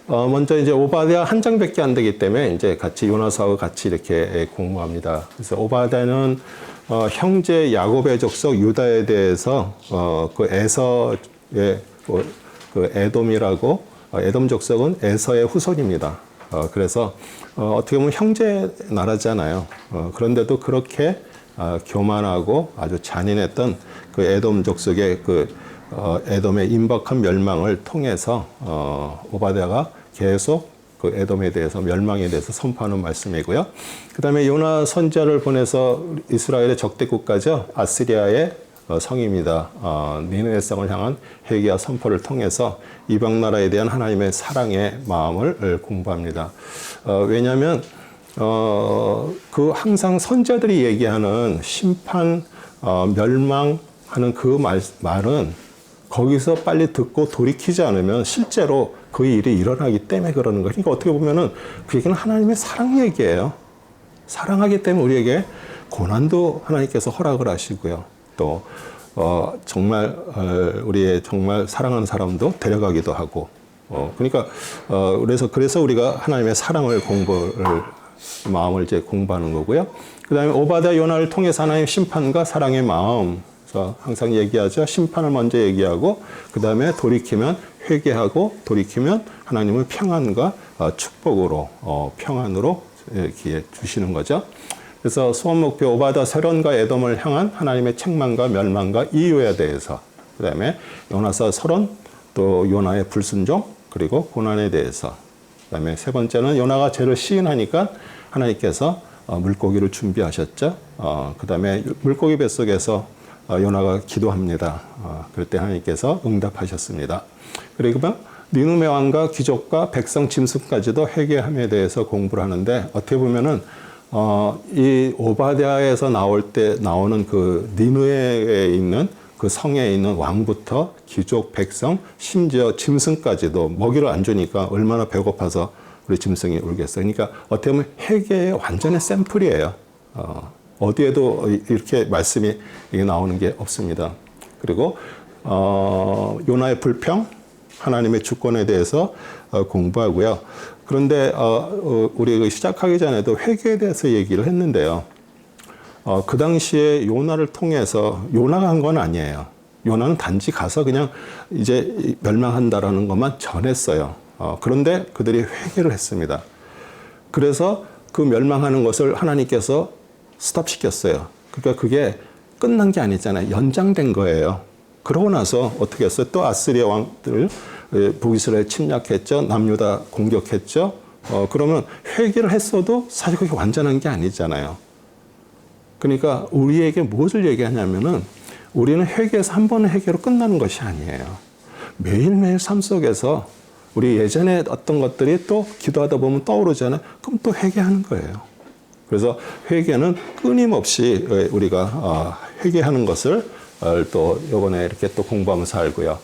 먼저 이제 오바댜 한 장밖에 안 되기 때문에 이제 같이 요나서하고 같이 이렇게 공부합니다. 그래서 오바댜는 형제 야곱의 족속 유다에 대해서 그 에서의 그 에돔이라고 에돔 족속은 에서의 후손입니다. 그래서 어떻게 보면 형제 나라잖아요. 그런데도 그렇게 교만하고 아주 잔인했던 그 에돔 족속의 그 에돔의 임박한 멸망을 통해서 오바댜가 계속 그 에돔에 대해서 멸망에 대해서 선포하는 말씀이고요. 그 다음에 요나 선지자를 보내서 이스라엘의 적대국가죠. 아시리아의 성입니다. 니느웨 성을 향한 회개와 선포를 통해서 이방 나라에 대한 하나님의 사랑의 마음을 공부합니다. 왜냐하면 그 항상 선지자들이 얘기하는 심판, 멸망하는 그 말은 거기서 빨리 듣고 돌이키지 않으면 실제로 그 일이 일어나기 때문에 그러는 거예요. 그러니까 어떻게 보면은 그 얘기는 하나님의 사랑 얘기예요. 사랑하기 때문에 우리에게 고난도 하나님께서 허락을 하시고요. 또 정말 우리의 정말 사랑하는 사람도 데려가기도 하고. 그러니까 그래서 우리가 하나님의 사랑을 마음을 이제 공부하는 거고요. 그다음에 오바댜 요나를 통해서 하나님의 심판과 사랑의 마음. 그래서 항상 얘기하죠. 심판을 먼저 얘기하고 그다음에 돌이키면 회개하고 돌이키면 하나님은 평안과 축복으로 평안으로 이렇게 주시는 거죠. 그래서 소원 목표 오바댜 세론과 에돔을 향한 하나님의 책망과 멸망과 이유에 대해서 그다음에 요나서 서론 또 요나의 불순종 그리고 고난에 대해서 그다음에 세 번째는 요나가 죄를 시인하니까 하나님께서 물고기를 준비하셨죠. 그다음에 물고기 뱃속에서 요나가 기도합니다. 그럴 때 하나님께서 응답하셨습니다. 그리고 니느웨 왕과 귀족과 백성 짐승까지도 회개함에 대해서 공부를 하는데 어떻게 보면은 이 오바댜에서 나오는 그 니느웨에 있는 그 성에 있는 왕부터 귀족, 백성, 심지어 짐승까지도 먹이를 안 주니까 얼마나 배고파서 우리 짐승이 울겠어요. 그러니까 어떻게 보면 회개의 완전한 샘플이에요. 어디에도 이렇게 말씀이 나오는 게 없습니다. 그리고 요나의 불평, 하나님의 주권에 대해서 공부하고요. 그런데 우리 시작하기 전에도 회개에 대해서 얘기를 했는데요. 그 당시에 요나를 통해서 요나가 한 건 아니에요. 요나는 단지 가서 그냥 이제 멸망한다라는 것만 전했어요. 그런데 그들이 회개를 했습니다. 그래서 그 멸망하는 것을 하나님께서 스톱시켰어요. 그러니까 그게 끝난 게 아니잖아요. 연장된 거예요. 그러고 나서 어떻게 했어요? 또 아스리아 왕들 북이스라엘 침략했죠. 남유다 공격했죠. 그러면 회개를 했어도 사실 그게 완전한 게 아니잖아요. 그러니까 우리에게 무엇을 얘기하냐면은 우리는 회개에서 한 번의 회개로 끝나는 것이 아니에요. 매일매일 삶 속에서 우리 예전에 어떤 것들이 또 기도하다 보면 떠오르잖아요. 그럼 또 회개하는 거예요. 그래서 회개는 끊임없이 우리가 회개하는 것을 또 이번에 이렇게 또 공부하면서 알고요.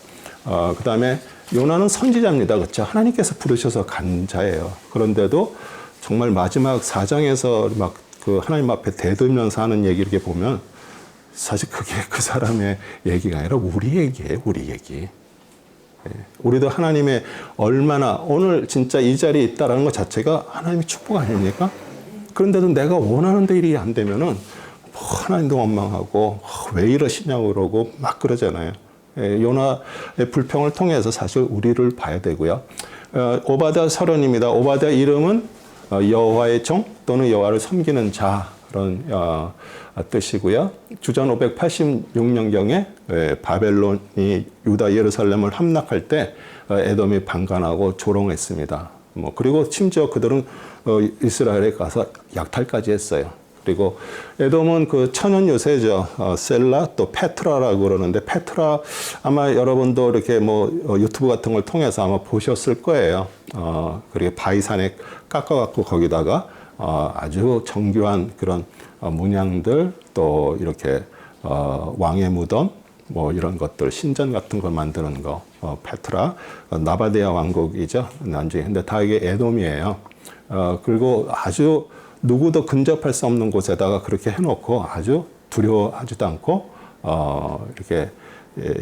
그 다음에 요나는 선지자입니다. 그렇죠? 하나님께서 부르셔서 간 자예요. 그런데도 정말 마지막 4장에서 막 그 하나님 앞에 대들면서 하는 얘기 이렇게 보면 사실 그게 그 사람의 얘기가 아니라 우리 얘기예요. 우리 얘기. 우리도 하나님의 얼마나 오늘 진짜 이 자리에 있다라는 것 자체가 하나님의 축복 아닙니까? 그런데도 내가 원하는 데 일이 안 되면은 하나님도 원망하고 왜 이러시냐고 그러고 막 그러잖아요. 요나의 불평을 통해서 사실 우리를 봐야 되고요. 오바댜 서론입니다. 오바댜 이름은 여호와의 종 또는 여호와를 섬기는 자 그런 뜻이고요. 주전 586년경에 바벨론이 유다 예루살렘을 함락할 때 에돔이 방관하고 조롱했습니다. 그리고 심지어 그들은 이스라엘에 가서 약탈까지 했어요. 그리고 에돔은 그 천연 요새죠. 셀라 또 페트라라고 그러는데 페트라 아마 여러분도 이렇게 유튜브 같은 걸 통해서 아마 보셨을 거예요. 그리고 바위산에 깎아갖고 거기다가 아주 정교한 그런 문양들 또 이렇게 왕의 무덤 이런 것들 신전 같은 걸 만드는 거 페트라 나바데아 왕국이죠. 나중에 근데 다 이게 에돔이에요. 그리고 아주 누구도 근접할 수 없는 곳에다가 그렇게 해놓고 아주 두려워하지도 않고 이렇게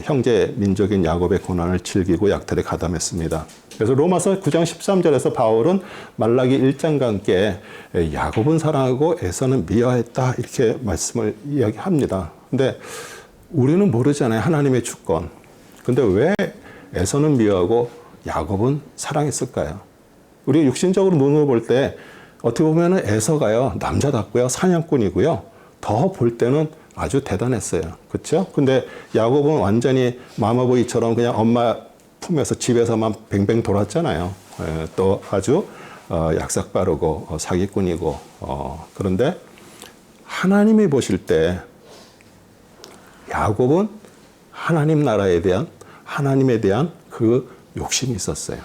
형제 민족인 야곱의 고난을 즐기고 약탈에 가담했습니다. 그래서 로마서 9장 13절에서 바울은 말라기 1장과 함께 야곱은 사랑하고 에서는 미워했다 이렇게 말씀을 이야기합니다. 근데 우리는 모르잖아요. 하나님의 주권. 근데 왜 에서는 미워하고 야곱은 사랑했을까요? 우리 육신적으로 눈으로 볼 때 어떻게 보면 에서가요 남자답고요 사냥꾼이고요 더 볼 때는 아주 대단했어요. 그렇죠? 근데 야곱은 완전히 마마보이처럼 그냥 엄마 품에서 집에서만 뱅뱅 돌았잖아요. 또 아주 약삭 빠르고 사기꾼이고 그런데 하나님이 보실 때 야곱은 하나님 나라에 대한 하나님에 대한 그 욕심이 있었어요.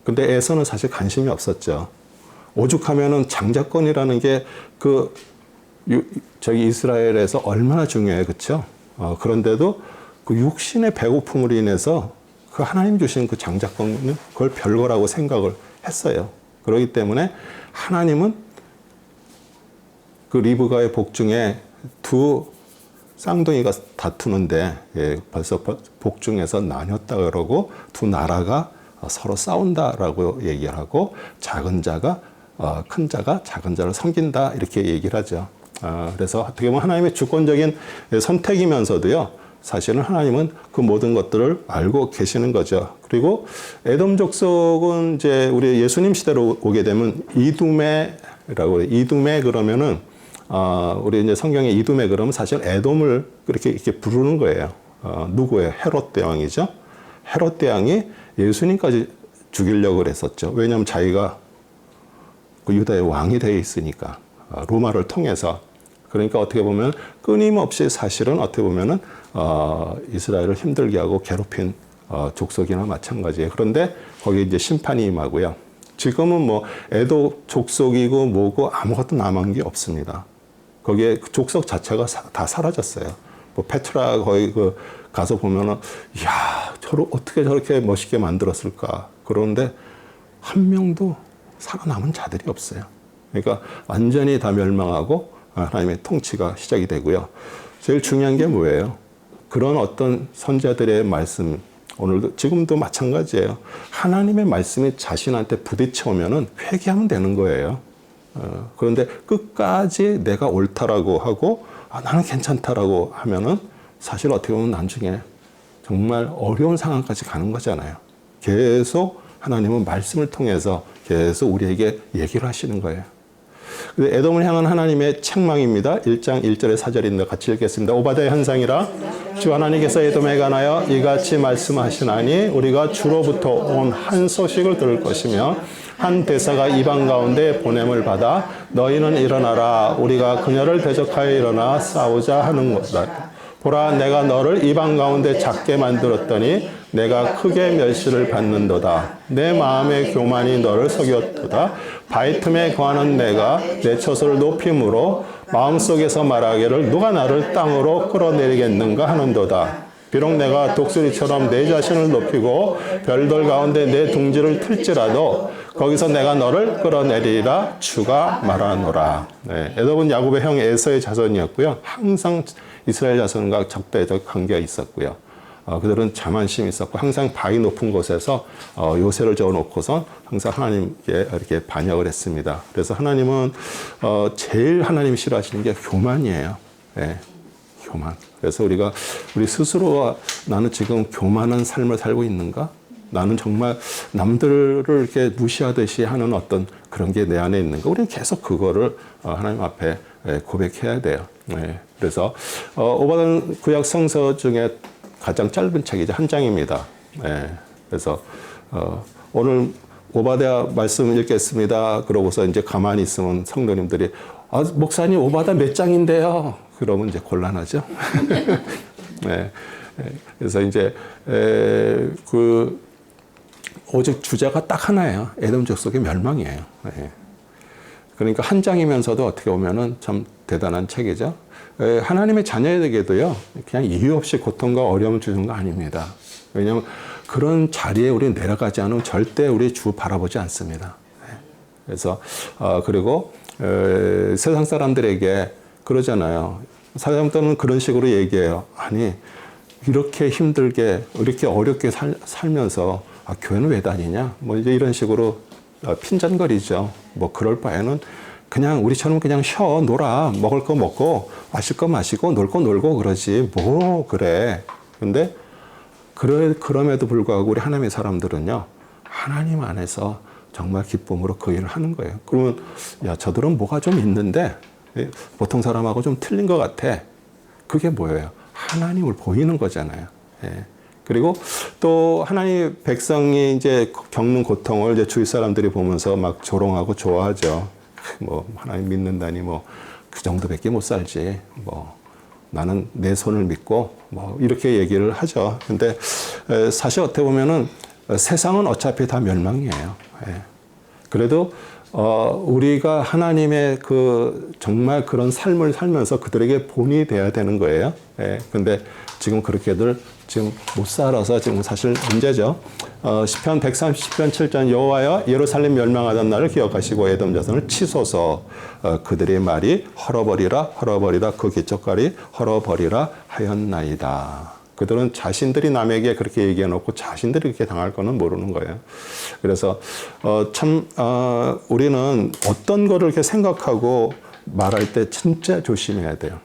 근데 에서는 사실 관심이 없었죠. 오죽하면은 장자권이라는 게 저기 이스라엘에서 얼마나 중요해요. 그렇죠? 그런데도 그 육신의 배고픔으로 인해서 그 하나님 주신 그 장자권은 그걸 별거라고 생각을 했어요. 그렇기 때문에 하나님은 그 리브가의 복중에 두 쌍둥이가 다투는데 벌써 복중에서 나뉘었다 그러고 두 나라가 서로 싸운다라고 얘기를 하고 작은 자가 큰 자가 작은 자를 섬긴다 이렇게 얘기를 하죠. 그래서 어떻게 보면 하나님의 주권적인 선택이면서도요. 사실은 하나님은 그 모든 것들을 알고 계시는 거죠. 그리고 에돔 족속은 이제 우리 예수님 시대로 오게 되면 이두메라고 해요. 이두메 그러면은 우리 이제 성경에 이두메 그러면 사실 에돔을 이렇게 부르는 거예요. 누구예요? 헤롯 대왕이죠. 헤롯 대왕이 예수님까지 죽이려고 그랬었죠. 왜냐하면 자기가 그 유다의 왕이 되어 있으니까 로마를 통해서 그러니까 어떻게 보면 끊임없이 사실은 어떻게 보면은 이스라엘을 힘들게 하고 괴롭힌 족속이나 마찬가지예요. 그런데 거기에 이제 심판이 임하고요. 지금은 뭐 에도 족속이고 뭐고 아무것도 남은 게 없습니다. 거기에 그 족속 자체가 다 사라졌어요. 뭐 페트라 거기 그 가서 보면은 야, 저를 어떻게 저렇게 멋있게 만들었을까? 그런데 한 명도 살아남은 자들이 없어요. 그러니까 완전히 다 멸망하고 하나님의 통치가 시작이 되고요. 제일 중요한 게 뭐예요? 그런 어떤 선자들의 말씀, 오늘도 지금도 마찬가지예요. 하나님의 말씀이 자신한테 부딪혀 오면은 회개하면 되는 거예요. 그런데 끝까지 내가 옳다라고 하고 나는 괜찮다라고 하면은 사실 어떻게 보면 나중에 정말 어려운 상황까지 가는 거잖아요. 계속 하나님은 말씀을 통해서 계속 우리에게 얘기를 하시는 거예요. 에돔을 향한 하나님의 책망입니다. 1장 1절의 4절인데 같이 읽겠습니다. 오바댜의 현상이라 주 하나님께서 에돔에 관하여 이같이 말씀하시나니 우리가 주로부터 온 한 소식을 들을 것이며 한 대사가 이방 가운데 보냄을 받아 너희는 일어나라 우리가 그녀를 대적하여 일어나 싸우자 하는 것이다. 보라 내가 너를 이방 가운데 작게 만들었더니 내가 크게 멸시를 받는도다. 내 마음의 교만이 너를 속였도다. 바위 틈에 거하는 내가 내 처소를 높임으로 마음속에서 말하기를 누가 나를 땅으로 끌어내리겠는가 하는도다. 비록 내가 독수리처럼 내 자신을 높이고 별들 가운데 내 둥지를 틀지라도 거기서 내가 너를 끌어내리라 주가 말하노라. 네, 에돔은 야곱의 형 에서의 자손이었고요. 항상 이스라엘 자손과 적대적 관계가 있었고요. 그들은 자만심이 있었고 항상 바위 높은 곳에서 요새를 저어놓고선 항상 하나님께 이렇게 반역을 했습니다. 그래서 하나님은 제일 하나님이 싫어하시는 게 교만이에요. 네, 교만. 그래서 우리 스스로가 나는 지금 교만한 삶을 살고 있는가? 나는 정말 남들을 이렇게 무시하듯이 하는 어떤 그런 게 내 안에 있는가? 우리는 계속 그거를 하나님 앞에 고백해야 돼요. 네. 그래서 오바댜 구약 성서 중에 가장 짧은 책이죠. 한 장입니다. 네. 그래서 오늘 오바댜 말씀 읽겠습니다. 그러고서 이제 가만히 있으면 성도님들이 목사님 오바댜 몇 장인데요? 그러면 이제 곤란하죠. 네. 그래서 이제 오직 주제가 딱 하나예요. 에돔 족속의 멸망이에요. 네. 그러니까 한 장이면서도 어떻게 보면은 참 대단한 책이죠. 하나님의 자녀에게도요, 그냥 이유 없이 고통과 어려움을 주는 거 아닙니다. 왜냐하면 그런 자리에 우리는 내려가지 않으면 절대 우리 주 바라보지 않습니다. 네. 그래서, 그리고, 세상 사람들에게 그러잖아요. 사람들은 그런 식으로 얘기해요. 아니, 이렇게 힘들게, 이렇게 어렵게 살면서, 아, 교회는 왜 다니냐? 뭐 이제 이런 식으로 핀잔거리죠. 뭐 그럴 바에는 그냥 우리처럼 그냥 쉬어, 놀아. 먹을 거 먹고, 마실 거 마시고, 놀 거 놀고 그러지. 뭐, 그래. 근데, 그럼에도 불구하고 우리 하나님의 사람들은요, 하나님 안에서 정말 기쁨으로 그 일을 하는 거예요. 그러면, 야, 저들은 뭐가 좀 있는데, 보통 사람하고 좀 틀린 것 같아. 그게 뭐예요? 하나님을 보이는 거잖아요. 예. 그리고 또 하나님 백성이 이제 겪는 고통을 이제 주위 사람들이 보면서 막 조롱하고 좋아하죠. 뭐 하나님 믿는다니 뭐 그 정도밖에 못 살지. 뭐 나는 내 손을 믿고 뭐 이렇게 얘기를 하죠. 근데 사실 어떻게 보면은 세상은 어차피 다 멸망이에요. 예. 그래도 우리가 하나님의 그 정말 그런 삶을 살면서 그들에게 본이 돼야 되는 거예요. 예. 근데 지금 그렇게들 지금 못 살아서 지금 사실 문제죠. 시편 130편 7절 여호와여 예루살렘 멸망하던 날을 기억하시고 에돔 자손을 치소서. 그들의 말이 헐어버리라 그 기척갈이 헐어버리라 하였나이다. 그들은 자신들이 남에게 그렇게 얘기해 놓고 자신들이 그렇게 당할 거는 모르는 거예요. 그래서 우리는 어떤 거를 이렇게 생각하고 말할 때 진짜 조심해야 돼요.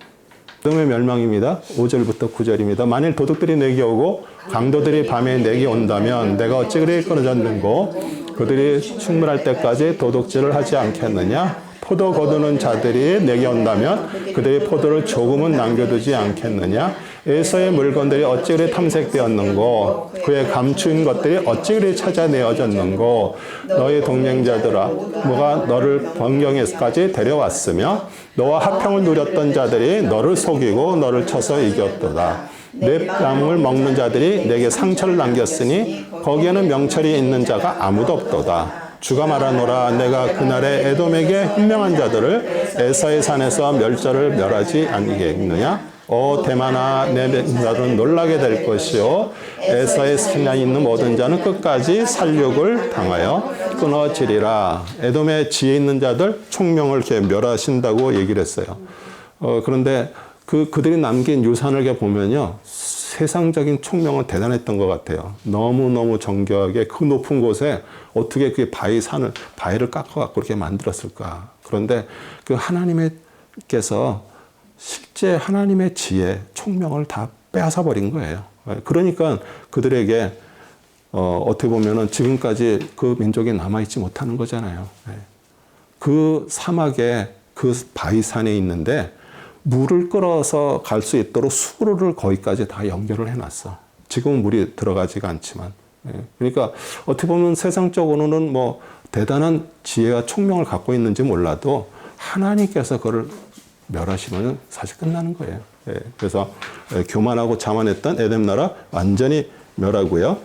에돔의 멸망입니다. 5절부터 9절입니다. 만일 도둑들이 내게 오고 강도들이 밤에 내게 온다면 내가 어찌 그리 끊어졌는고 그들이 충분할 때까지 도둑질을 하지 않겠느냐? 포도 거두는 자들이 내게 온다면 그들의 포도를 조금은 남겨두지 않겠느냐? 에서의 물건들이 어찌 그리 탐색되었는고 그의 감추인 것들이 어찌 그리 찾아내어졌는고 너의 동행자들아 뭐가 너를 번경에까지 데려왔으며 너와 화평을 누렸던 자들이 너를 속이고 너를 쳐서 이겼도다. 내 뺨을 먹는 자들이 내게 상처를 남겼으니 거기에는 명철이 있는 자가 아무도 없도다. 주가 말하노라 내가 그날에 에돔에게 현명한 자들을 에사의 산에서 멸절을 멸하지 아니겠느냐? 오 대만아 내 맹자들은 놀라게 될 것이요 에사의 산에 있는 모든 자는 끝까지 살육을 당하여 끊어지리라. 에돔의 지혜 있는 자들 총명을 이렇게 멸하신다고 얘기를 했어요. 그런데 그들이 남긴 유산을 이렇게 보면요 세상적인 총명은 대단했던 것 같아요. 너무너무 정교하게 그 높은 곳에 어떻게 그 바위를 깎아갖고 그렇게 만들었을까. 그런데 그 하나님께서 실제 하나님의 지혜, 총명을 다 빼앗아 버린 거예요. 그러니까 그들에게 어떻게 보면은 지금까지 그 민족이 남아있지 못하는 거잖아요. 그 사막에 그 바위산에 있는데 물을 끌어서 갈 수 있도록 수로를 거기까지 다 연결을 해놨어. 지금은 물이 들어가지가 않지만. 그러니까 어떻게 보면 세상적으로는 뭐 대단한 지혜와 총명을 갖고 있는지 몰라도 하나님께서 그걸 멸하시면 사실 끝나는 거예요. 그래서 교만하고 자만했던 에돔 나라 완전히 멸하고요.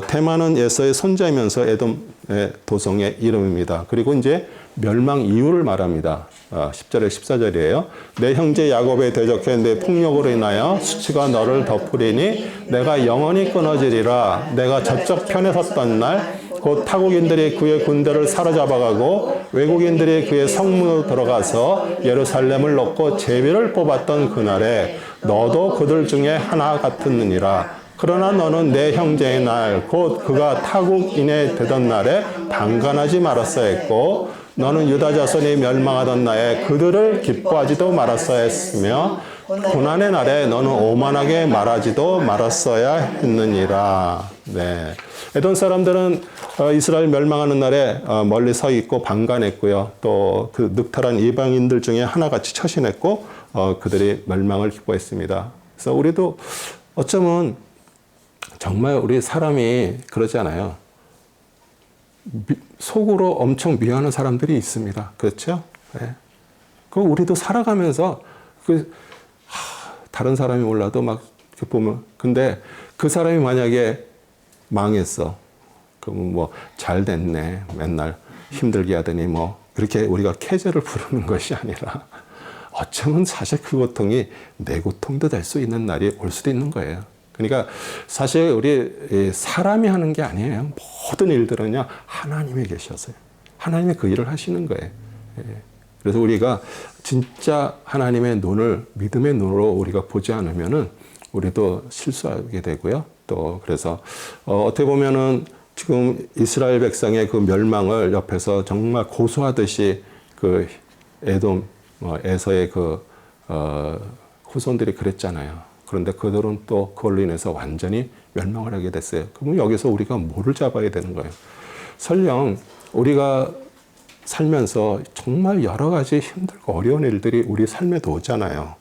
테만은 에서의 손자이면서 에돔의 도성의 이름입니다. 그리고 이제 멸망 이유를 말합니다. 10절에 14절이에요. 내 형제 야곱에 대적해 내 폭력으로 인하여 수치가 너를 덮으리니 내가 영원히 끊어지리라. 내가 저쪽 편에 섰던 날 곧 타국인들이 그의 군대를 사로잡아가고 외국인들이 그의 성문으로 들어가서 예루살렘을 놓고 제비를 뽑았던 그날에 너도 그들 중에 하나 같았느니라. 그러나 너는 내 형제의 날 곧 그가 타국인이 되던 날에 방관하지 말았어야 했고 너는 유다 자손이 멸망하던 날에 그들을 기뻐하지도 말았어야 했으며 고난의 날에 너는 오만하게 말하지도 말았어야 했느니라. 네. 에돔 사람들은 이스라엘 멸망하는 날에 멀리 서 있고 방관했고요. 또 그 늑탈한 이방인들 중에 하나같이 처신했고 그들이 멸망을 기뻐했습니다. 그래서 우리도 어쩌면 정말 우리 사람이 그러잖아요. 속으로 엄청 미워하는 사람들이 있습니다. 그렇죠? 네. 그 우리도 살아가면서 다른 사람이 몰라도 막 이렇게 보면 근데 그 사람이 만약에 망했어. 그러면 뭐 잘 됐네. 맨날 힘들게 하더니 뭐 그렇게 우리가 캐저를 부르는 것이 아니라 어쩌면 사실 그 고통이 내 고통도 될 수 있는 날이 올 수도 있는 거예요. 그러니까 사실 우리 사람이 하는 게 아니에요. 모든 일들은요 하나님이 계셔서요. 하나님이 그 일을 하시는 거예요. 그래서 우리가 진짜 하나님의 눈을 믿음의 눈으로 우리가 보지 않으면은 우리도 실수하게 되고요. 또 그래서 어떻게 보면은 지금 이스라엘 백성의 그 멸망을 옆에서 정말 고소하듯이 그 에돔, 에서의 그 후손들이 그랬잖아요. 그런데 그들은 또 그걸로 인해서 완전히 멸망을 하게 됐어요. 그러면 여기서 우리가 뭐를 잡아야 되는 거예요? 설령 우리가 살면서 정말 여러 가지 힘들고 어려운 일들이 우리 삶에도 오잖아요.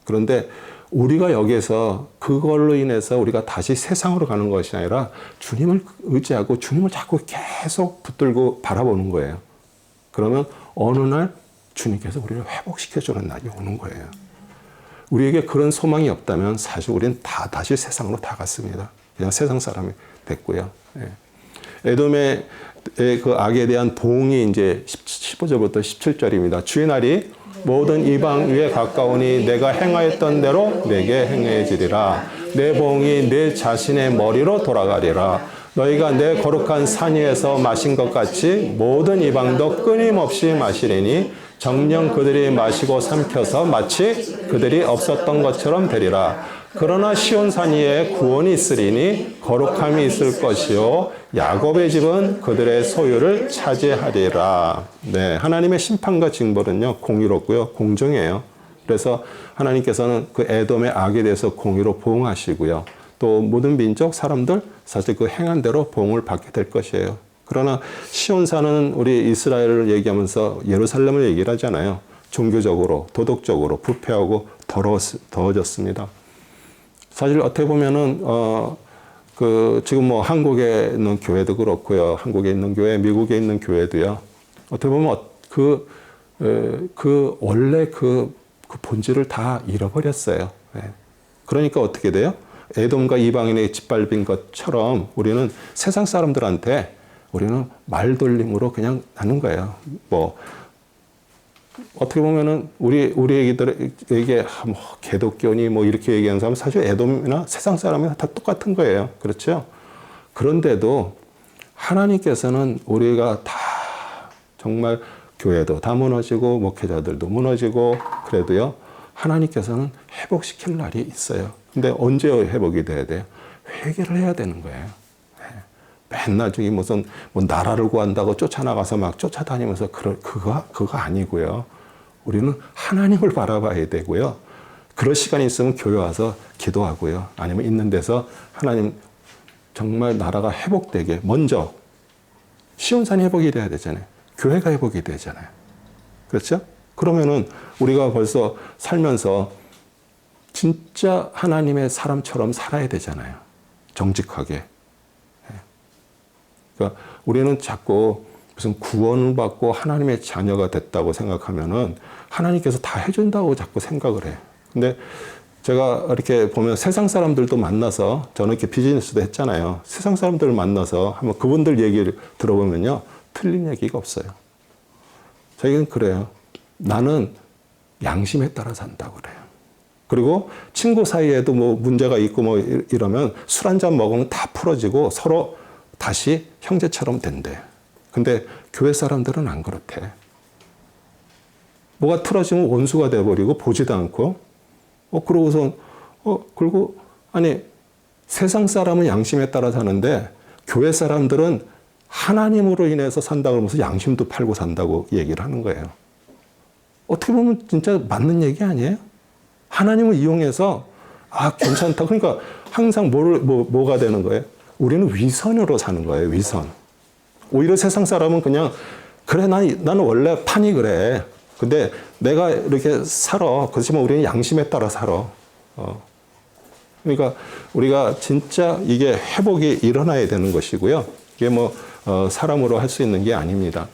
그런데 우리가 여기서 그걸로 인해서 우리가 다시 세상으로 가는 것이 아니라 주님을 의지하고 주님을 자꾸 계속 붙들고 바라보는 거예요. 그러면 어느 날 주님께서 우리를 회복시켜주는 날이 오는 거예요. 우리에게 그런 소망이 없다면 사실 우리는 다 다시 세상으로 다 갔습니다. 그냥 세상 사람이 됐고요. 에돔의 그 악에 대한 보응이 이제 15절부터 17절입니다. 주의 날이 모든 이방 위에 가까우니 내가 행하였던 대로 내게 행해지리라. 내 보응이 내 자신의 머리로 돌아가리라. 너희가 내 거룩한 산 위에서 마신 것 같이 모든 이방도 끊임없이 마시리니 정녕 그들이 마시고 삼켜서 마치 그들이 없었던 것처럼 되리라. 그러나 시온산 위에 구원이 있으리니 거룩함이 있을 것이요 야곱의 집은 그들의 소유를 차지하리라. 네, 하나님의 심판과 징벌은요 공의롭고요 공정해요. 그래서 하나님께서는 그 에돔의 악에 대해서 공의로 보응하시고요. 또 모든 민족 사람들 사실 그 행한 대로 보응을 받게 될 것이에요. 그러나 시온산은 우리 이스라엘을 얘기하면서 예루살렘을 얘기를 하잖아요. 종교적으로 도덕적으로 부패하고 더워졌습니다. 사실 어떻게 보면은 지금 뭐 한국에 있는 교회도 그렇고요, 한국에 있는 교회, 미국에 있는 교회도요. 어떻게 보면 원래 그 본질을 다 잃어버렸어요. 그러니까 어떻게 돼요? 에돔과 이방인의 짓밟힌 것처럼 우리는 세상 사람들한테 우리는 말돌림으로 그냥 하는 거예요. 뭐 어떻게 보면은 우리 애기들에게 뭐 개독교니 뭐 이렇게 얘기하는 사람은 사실 에돔이나 세상 사람이나 다 똑같은 거예요. 그렇죠? 그런데도 하나님께서는 우리가 다 정말 교회도 다 무너지고 목회자들도 무너지고 그래도요 하나님께서는 회복시킬 날이 있어요. 근데 언제 회복이 돼야 돼요? 회개를 해야 되는 거예요. 맨날 저기 무슨 뭐 나라를 구한다고 쫓아나가서 막 쫓아다니면서 그거 아니고요. 우리는 하나님을 바라봐야 되고요. 그럴 시간이 있으면 교회 와서 기도하고요. 아니면 있는 데서 하나님 정말 나라가 회복되게 먼저 시온산이 회복이 돼야 되잖아요. 교회가 회복이 되잖아요. 그렇죠? 그러면은 우리가 벌써 살면서 진짜 하나님의 사람처럼 살아야 되잖아요. 정직하게. 그러니까 우리는 자꾸 무슨 구원을 받고 하나님의 자녀가 됐다고 생각하면은 하나님께서 다 해준다고 자꾸 생각을 해요. 근데 제가 이렇게 보면 세상 사람들도 만나서 저는 이렇게 비즈니스도 했잖아요. 세상 사람들을 만나서 한번 그분들 얘기를 들어보면요. 틀린 얘기가 없어요. 자기는 그래요. 나는 양심에 따라 산다고 그래요. 그리고 친구 사이에도 뭐 문제가 있고 뭐 이러면 술 한잔 먹으면 다 풀어지고 서로 다시 형제처럼 된대. 근데 교회 사람들은 안 그렇대. 뭐가 틀어지면 원수가 돼버리고 보지도 않고, 그러고서, 그리고, 아니, 세상 사람은 양심에 따라 사는데, 교회 사람들은 하나님으로 인해서 산다고 그러면서 양심도 팔고 산다고 얘기를 하는 거예요. 어떻게 보면 진짜 맞는 얘기 아니에요? 하나님을 이용해서, 괜찮다. 그러니까 항상 뭐가 되는 거예요? 우리는 위선으로 사는 거예요, 위선. 오히려 세상 사람은 그냥, 그래, 나는 원래 판이 그래. 근데 내가 이렇게 살아. 그렇지만 우리는 양심에 따라 살아. 그러니까 우리가 진짜 이게 회복이 일어나야 되는 것이고요. 이게 사람으로 할 수 있는 게 아닙니다.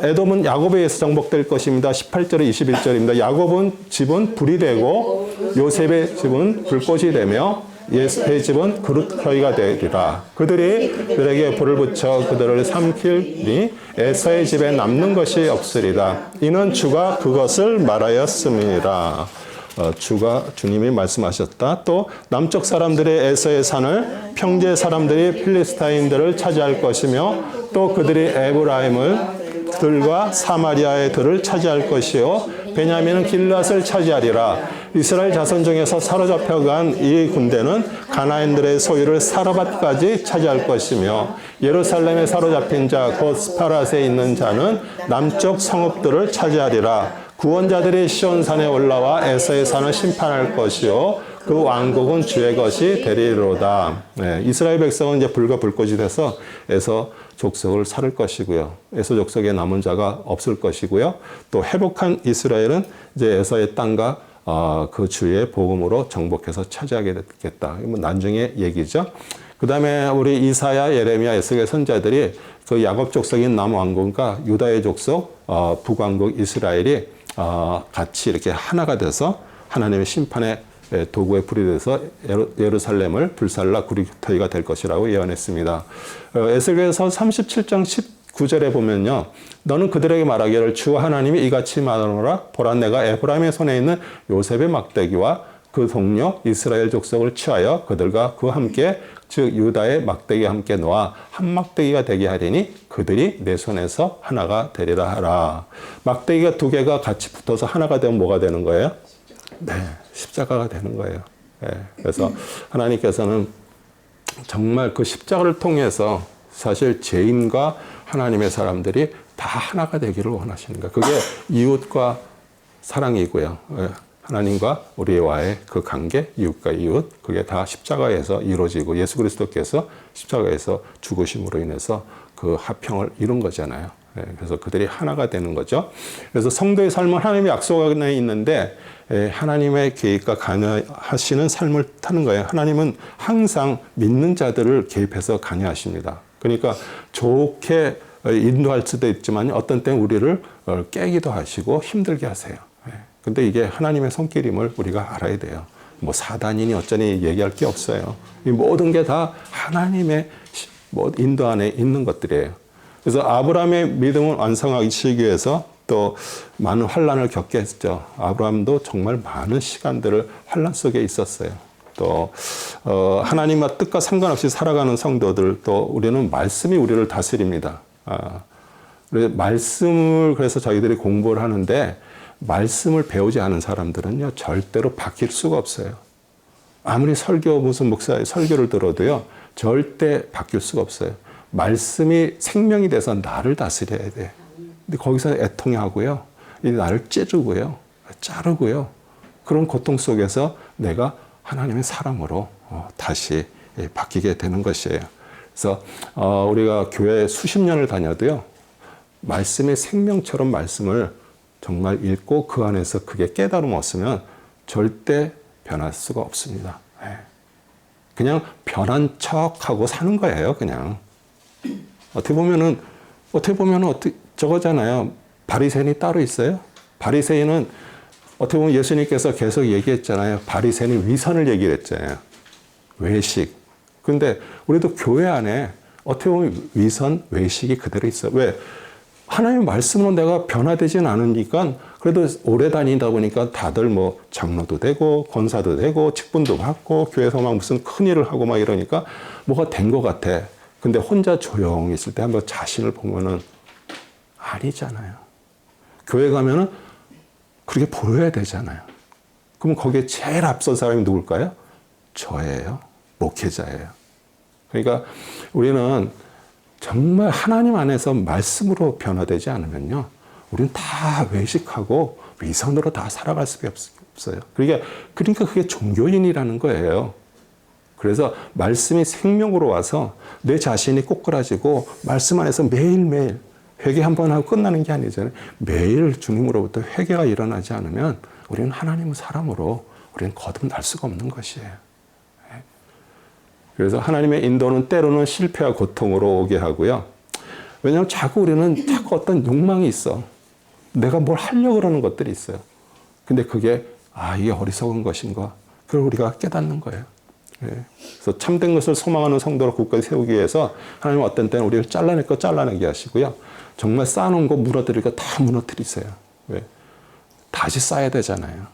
에돔은 야곱에 의해서 정복될 것입니다. 18절에 21절입니다. 야곱은 집은 불이 되고 요셉의 집은 불꽃이 되며 예수의 집은 그릇터기가 되리라. 그들이 그들에게 불을 붙여 그들을 삼키니 에서의 집에 남는 것이 없으리라. 이는 주가 그것을 말하였음이라. 주님이 말씀하셨다. 또 남쪽 사람들의 에서의 산을 평지의 사람들이 필리스타인들을 차지할 것이며 또 그들이 에브라임을 들과 사마리아의 들을 차지할 것이요 베냐민은 길앗을 차지하리라. 이스라엘 자손 중에서 사로잡혀간 이 군대는 가나안들의 소유를 사르밧까지 차지할 것이며 예루살렘에 사로잡힌 자 곧 스파랏에 있는 자는 남쪽 성읍들을 차지하리라. 구원자들이 시온산에 올라와 에서의 산을 심판할 것이요 그 왕국은 주의 것이 되리로다. 네, 이스라엘 백성은 이제 불과 불꽃이 돼서 에서 족속을 살을 것이고요. 에서 족속에 남은 자가 없을 것이고요. 또 회복한 이스라엘은 이제 에서의 땅과 그 주의 복음으로 정복해서 차지하게 되겠다. 나중에 얘기죠. 그 다음에 우리 이사야, 예레미야, 에스겔 선자들이 그 야곱 족속인 남왕국과 유다의 족속, 북왕국 이스라엘이 같이 이렇게 하나가 돼서 하나님의 심판의 도구에 불이 돼서 예루살렘을 불살라 구리터기가 될 것이라고 예언했습니다. 에스겔서 37장 19절에 보면요. 너는 그들에게 말하기를 주 하나님이 이같이 말하노라. 보라 내가 에브라임의 손에 있는 요셉의 막대기와 그 동료 이스라엘 족속을 취하여 그들과 그 함께 즉 유다의 막대기와 함께 놓아 한 막대기가 되게 하리니 그들이 내 손에서 하나가 되리라 하라. 막대기가 두 개가 같이 붙어서 하나가 되면 뭐가 되는 거예요? 네, 십자가가 되는 거예요. 네, 그래서 하나님께서는 정말 그 십자가를 통해서 사실 죄인과 하나님의 사람들이 다 하나가 되기를 원하시는 거예요. 그게 이웃과 사랑이고요. 하나님과 우리와의 그 관계, 이웃과 이웃, 그게 다 십자가에서 이루어지고 예수 그리스도께서 십자가에서 죽으심으로 인해서 그 화평을 이룬 거잖아요. 그래서 그들이 하나가 되는 거죠. 그래서 성도의 삶은 하나님의 약속 안에 있는데 하나님의 계획과 관여하시는 삶을 타는 거예요. 하나님은 항상 믿는 자들을 개입해서 관여하십니다. 그러니까 좋게 인도할 수도 있지만 어떤 때는 우리를 깨기도 하시고 힘들게 하세요. 근데 이게 하나님의 손길임을 우리가 알아야 돼요. 뭐 사단이니 어쩌니 얘기할 게 없어요. 이 모든 게 다 하나님의 인도 안에 있는 것들이에요. 그래서 아브라함의 믿음을 완성하기 위해서 또 많은 환란을 겪게 했죠. 아브라함도 정말 많은 시간들을 환란 속에 있었어요. 또 하나님과 뜻과 상관없이 살아가는 성도들, 또 우리는 말씀이 우리를 다스립니다. 말씀을 그래서 저희들이 공부를 하는데 말씀을 배우지 않은 사람들은요 절대로 바뀔 수가 없어요. 아무리 무슨 목사의 설교를 들어도요 절대 바뀔 수가 없어요. 말씀이 생명이 돼서 나를 다스려야 돼. 근데 거기서 애통하고요, 나를 찌르고요, 자르고요. 그런 고통 속에서 내가 하나님의 사람으로 다시 바뀌게 되는 것이에요. 그래서 우리가 교회 수십 년을 다녀도요, 말씀의 생명처럼 말씀을 정말 읽고 그 안에서 그게 깨달음 없으면 절대 변할 수가 없습니다. 그냥 변한 척하고 사는 거예요, 그냥. 어떻게 보면은 저거잖아요. 바리새인이 따로 있어요? 바리새인은 어떻게 보면 예수님께서 계속 얘기했잖아요. 바리새인이 위선을 얘기를 했잖아요. 외식. 근데 우리도 교회 안에 어떻게 보면 위선, 외식이 그대로 있어요. 왜? 하나님의 말씀으로 내가 변화되진 않으니까 그래도 오래 다니다 보니까 다들 뭐 장로도 되고 권사도 되고 직분도 받고 교회에서 막 무슨 큰일을 하고 막 이러니까 뭐가 된 것 같아. 근데 혼자 조용히 있을 때 한번 자신을 보면은 아니잖아요. 교회 가면은 그렇게 보여야 되잖아요. 그럼 거기에 제일 앞선 사람이 누굴까요? 저예요. 목회자예요. 그러니까 우리는 정말 하나님 안에서 말씀으로 변화되지 않으면요, 우리는 다 외식하고 위선으로 다 살아갈 수밖에 없어요. 그러니까 그게 종교인이라는 거예요. 그래서 말씀이 생명으로 와서 내 자신이 꼬꾸라지고 말씀 안에서 매일매일 회개 한 번 하고 끝나는 게 아니잖아요. 매일 주님으로부터 회개가 일어나지 않으면 우리는 하나님의 사람으로 우리는 거듭날 수가 없는 것이에요. 그래서 하나님의 인도는 때로는 실패와 고통으로 오게 하고요. 왜냐하면 우리는 자꾸 어떤 욕망이 있어. 내가 뭘 하려고 그러는 것들이 있어요. 근데 그게 이게 어리석은 것인가? 그걸 우리가 깨닫는 거예요. 그래서 참된 것을 소망하는 성도로 굳건히 세우기 위해서 하나님은 어떤 때는 우리를 잘라내게 하시고요. 정말 쌓아놓은 거 무너뜨릴 거 다 무너뜨리세요. 왜? 다시 쌓아야 되잖아요.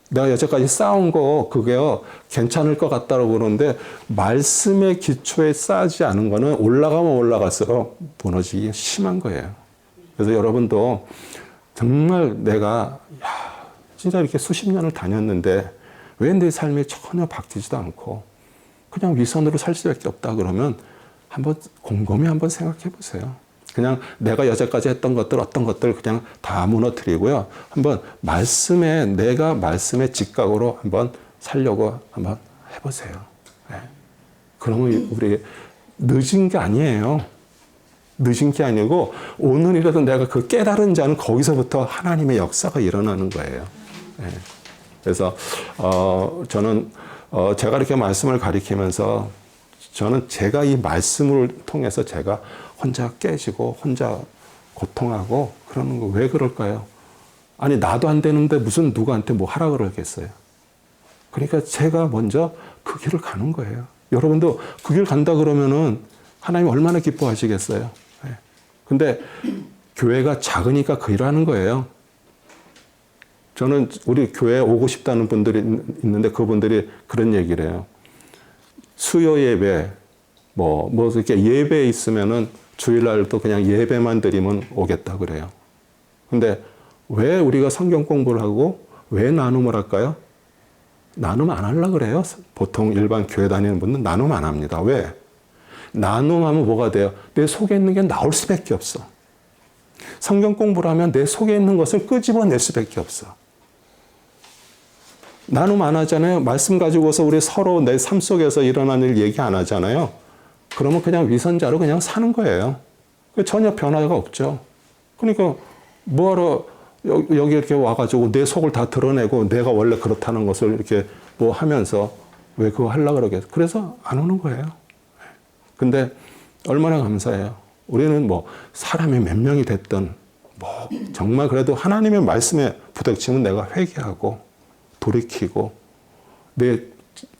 내가 여태까지 쌓아온 거 그게요 괜찮을 것 같다고 그러는데 말씀의 기초에 쌓지 않은 거는 올라가면 올라갈수록 무너지기 심한 거예요. 그래서 여러분도 정말 내가 진짜 이렇게 수십 년을 다녔는데 왜 내 삶이 전혀 바뀌지도 않고 그냥 위선으로 살 수밖에 없다 그러면 한번 곰곰이 한번 생각해 보세요. 그냥 내가 여태까지 했던 것들 어떤 것들 그냥 다 무너뜨리고요. 한번 내가 말씀의 직각으로 한번 살려고 한번 해보세요. 네. 그러면 우리 늦은 게 아니에요. 늦은 게 아니고 오늘이라도 내가 그 깨달은 자는 거기서부터 하나님의 역사가 일어나는 거예요. 네. 그래서 저는 제가 이렇게 말씀을 가리키면서 저는 제가 이 말씀을 통해서 제가 혼자 깨지고 혼자 고통하고 그러는 거 왜 그럴까요? 아니 나도 안 되는데 무슨 누구한테 뭐 하라 그러겠어요. 그러니까 제가 먼저 그 길을 가는 거예요. 여러분도 그 길 간다 그러면은 하나님 얼마나 기뻐하시겠어요. 네. 근데 교회가 작으니까 그 일을 하는 거예요. 저는 우리 교회에 오고 싶다는 분들이 있는데 그분들이 그런 얘기를 해요. 수요 예배, 뭐 이렇게 예배에 있으면은 주일날도 그냥 예배만 드리면 오겠다 그래요. 근데 왜 우리가 성경 공부를 하고 왜 나눔을 할까요? 나눔 안 하려고 그래요. 보통 일반 교회 다니는 분들은 나눔 안 합니다. 왜? 나눔하면 뭐가 돼요? 내 속에 있는 게 나올 수밖에 없어. 성경 공부를 하면 내 속에 있는 것을 끄집어낼 수밖에 없어. 나눔 안 하잖아요. 말씀 가지고서 우리 서로 내 삶 속에서 일어나는 일 얘기 안 하잖아요. 그러면 그냥 위선자로 그냥 사는 거예요. 전혀 변화가 없죠. 그러니까 뭐하러 여기 이렇게 와가지고 내 속을 다 드러내고 내가 원래 그렇다는 것을 이렇게 뭐 하면서 왜 그거 하려고 그러겠어요. 그래서 안 오는 거예요. 근데 얼마나 감사해요. 우리는 뭐 사람이 몇 명이 됐든 뭐 정말 그래도 하나님의 말씀에 부닥치면 내가 회개하고 돌이키고 내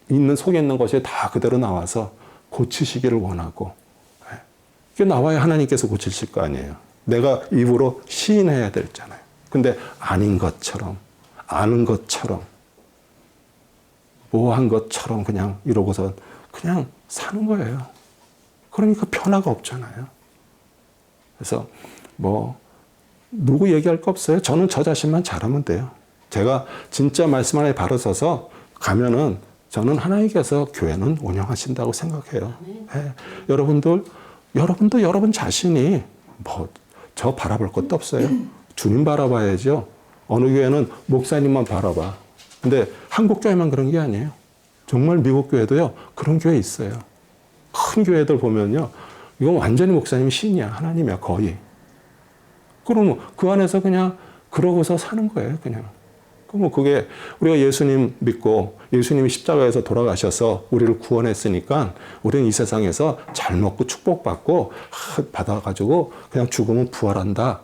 있는 속에 있는 것이 다 그대로 나와서 고치시기를 원하고 이게 나와야 하나님께서 고치실 거 아니에요. 내가 입으로 시인해야 되잖아요. 근데 아닌 것처럼 아는 것처럼 뭐한 것처럼 그냥 이러고서 그냥 사는 거예요. 그러니까 변화가 없잖아요. 그래서 뭐 누구 얘기할 거 없어요. 저는 저 자신만 잘하면 돼요. 제가 진짜 말씀 안에 바로 서서 가면은 저는 하나님께서 교회는 운영하신다고 생각해요. 네. 여러분도 여러분 자신이 뭐 저 바라볼 것도 없어요. 주님 바라봐야죠. 어느 교회는 목사님만 바라봐. 근데 한국 교회만 그런 게 아니에요. 정말 미국 교회도요. 그런 교회 있어요. 큰 교회들 보면요. 이건 완전히 목사님 신이야. 하나님이야 거의. 그러면 그 안에서 그냥 그러고서 사는 거예요. 그냥. 그럼 그게 우리가 예수님 믿고 예수님이 십자가에서 돌아가셔서 우리를 구원했으니까 우리는 이 세상에서 잘 먹고 축복받고 받아가지고 그냥 죽으면 부활한다.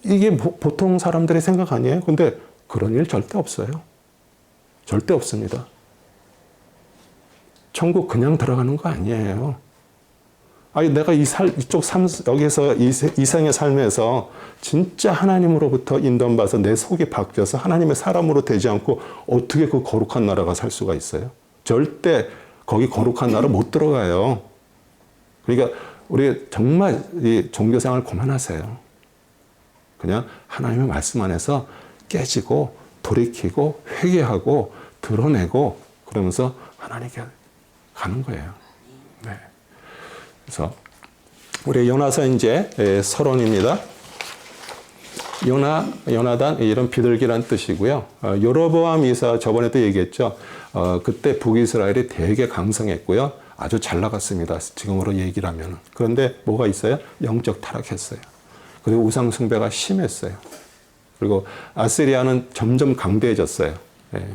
이게 보통 사람들의 생각 아니에요? 근데 그런 일 절대 없어요. 절대 없습니다. 천국 그냥 들어가는 거 아니에요. 아니, 내가 이쪽 여기서 이 생의 삶에서 진짜 하나님으로부터 인도받아서 내 속이 바뀌어서 하나님의 사람으로 되지 않고 어떻게 그 거룩한 나라가 살 수가 있어요? 절대 거기 거룩한 나라 못 들어가요. 그러니까 우리 정말 이 종교생활 그만하세요. 그냥 하나님의 말씀 안에서 깨지고 돌이키고 회개하고 드러내고 그러면서 하나님께 가는 거예요. 네. 그래서 우리 요나서 이제 서론입니다. 요나단 이런 비둘기란 뜻이고요. 여로보암 이사 저번에도 얘기했죠. 그때 북이스라엘이 되게 강성했고요. 아주 잘 나갔습니다. 지금으로 얘기를 하면. 그런데 뭐가 있어요? 영적 타락했어요. 그리고 우상 숭배가 심했어요. 그리고 아시리아는 점점 강대해졌어요. 예.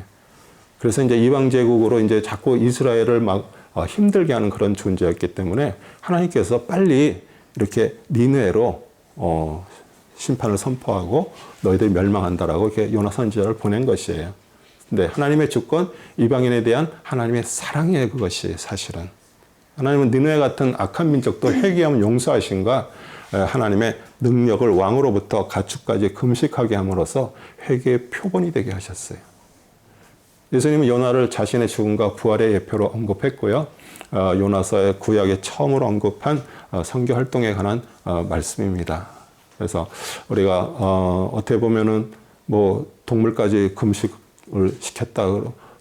그래서 이제 이방 제국으로 이제 자꾸 이스라엘을 막 힘들게 하는 그런 존재였기 때문에 하나님께서 빨리 이렇게 니느웨로 심판을 선포하고 너희들이 멸망한다라고 이렇게 요나 선지자를 보낸 것이에요. 근데 하나님의 주권, 이방인에 대한 하나님의 사랑이에요. 그것이 사실은. 하나님은 니느웨 같은 악한 민족도 회개하면 용서하신가 하나님의 능력을 왕으로부터 가축까지 금식하게 함으로써 회개의 표본이 되게 하셨어요. 예수님은 요나를 자신의 죽음과 부활의 예표로 언급했고요. 요나서의 구약에 처음으로 언급한 선교 활동에 관한 말씀입니다. 그래서 우리가 어떻게 보면은 뭐 동물까지 금식을 시켰다.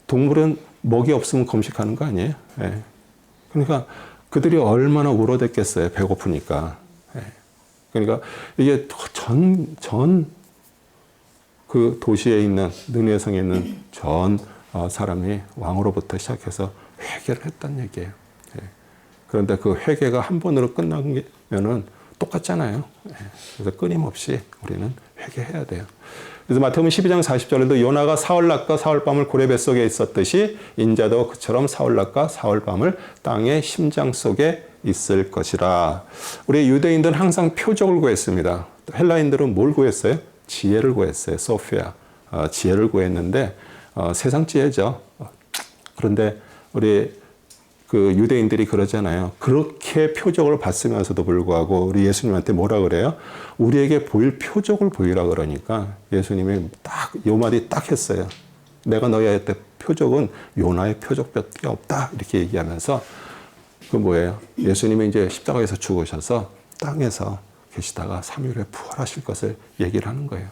동물은 먹이 없으면 금식하는 거 아니에요? 예. 그러니까 그들이 얼마나 울어댔겠어요. 배고프니까. 예. 그러니까 이게 그 도시에 있는, 느네성에 있는 전 사람이 왕으로부터 시작해서 회개를 했다는 얘기예요. 예. 그런데 그 회개가 한 번으로 끝나면은 똑같잖아요. 예. 그래서 끊임없이 우리는 회개해야 돼요. 그래서 마태복음 12장 40절에도 요나가 사흘낮과 사흘밤을 고래 뱃속에 있었듯이 인자도 그처럼 사흘낮과 사흘밤을 땅의 심장 속에 있을 것이라. 우리 유대인들은 항상 표적을 구했습니다. 헬라인들은 뭘 구했어요? 지혜를 구했어요. 소피아. 지혜를 구했는데 세상 지혜죠. 그런데 우리 그 유대인들이 그러잖아요. 그렇게 표적을 봤으면서도 불구하고 우리 예수님한테 뭐라 그래요? 우리에게 보일 표적을 보이라 그러니까 예수님이 딱 요 말이 딱 했어요. 내가 너희한테 표적은 요나의 표적밖에 없다. 이렇게 얘기하면서 그 뭐예요? 예수님이 이제 십자가에서 죽으셔서 땅에서 계시다가 3일 후에 부활하실 것을 얘기를 하는 거예요.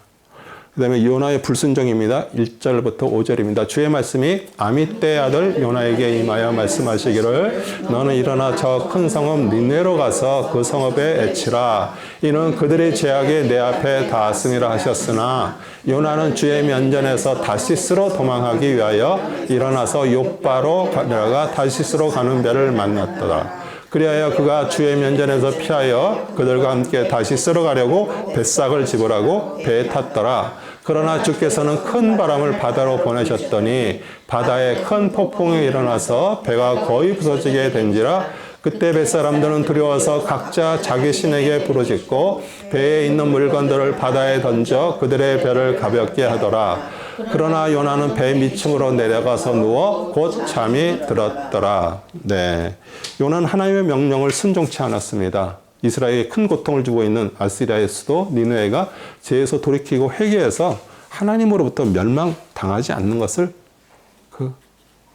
그 다음에 요나의 불순종입니다. 1절부터 5절입니다. 주의 말씀이 아미떼의 아들 요나에게 임하여 말씀하시기를 너는 일어나 저 큰 성읍 니네로 가서 그 성읍에 애치라. 이는 그들의 죄악이 내 앞에 닿았음이라 하셨으나 요나는 주의 면전에서 다시스로 도망하기 위하여 일어나서 욥바로 내려가 다시스로 가는 배를 만났더라. 그리하여 그가 주의 면전에서 피하여 그들과 함께 다시 쓸어가려고 뱃삭을 집으라고 배에 탔더라. 그러나 주께서는 큰 바람을 바다로 보내셨더니 바다에 큰 폭풍이 일어나서 배가 거의 부서지게 된지라. 그때 뱃사람들은 두려워서 각자 자기 신에게 부르짖고 배에 있는 물건들을 바다에 던져 그들의 배를 가볍게 하더라. 그러나 요나는 배 밑층으로 내려가서 누워 곧 잠이 들었더라. 네, 요나는 하나님의 명령을 순종치 않았습니다. 이스라엘에 큰 고통을 주고 있는 아시리아의 수도 니느웨가 죄에서 돌이키고 회개해서 하나님으로부터 멸망당하지 않는 것을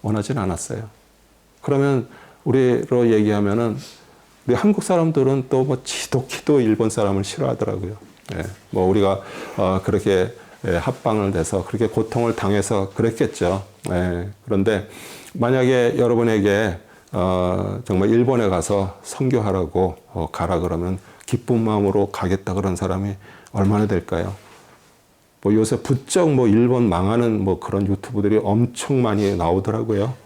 원하진 않았어요. 그러면 우리로 얘기하면은 우리 한국 사람들은 또 뭐 지독히도 일본 사람을 싫어하더라고요. 예, 뭐 우리가 그렇게 합방을 돼서 그렇게 고통을 당해서 그랬겠죠. 예, 그런데 만약에 여러분에게 정말 일본에 가서 선교하라고 가라 그러면 기쁜 마음으로 가겠다 그런 사람이 얼마나 될까요? 뭐 요새 부쩍 뭐 일본 망하는 뭐 그런 유튜브들이 엄청 많이 나오더라고요.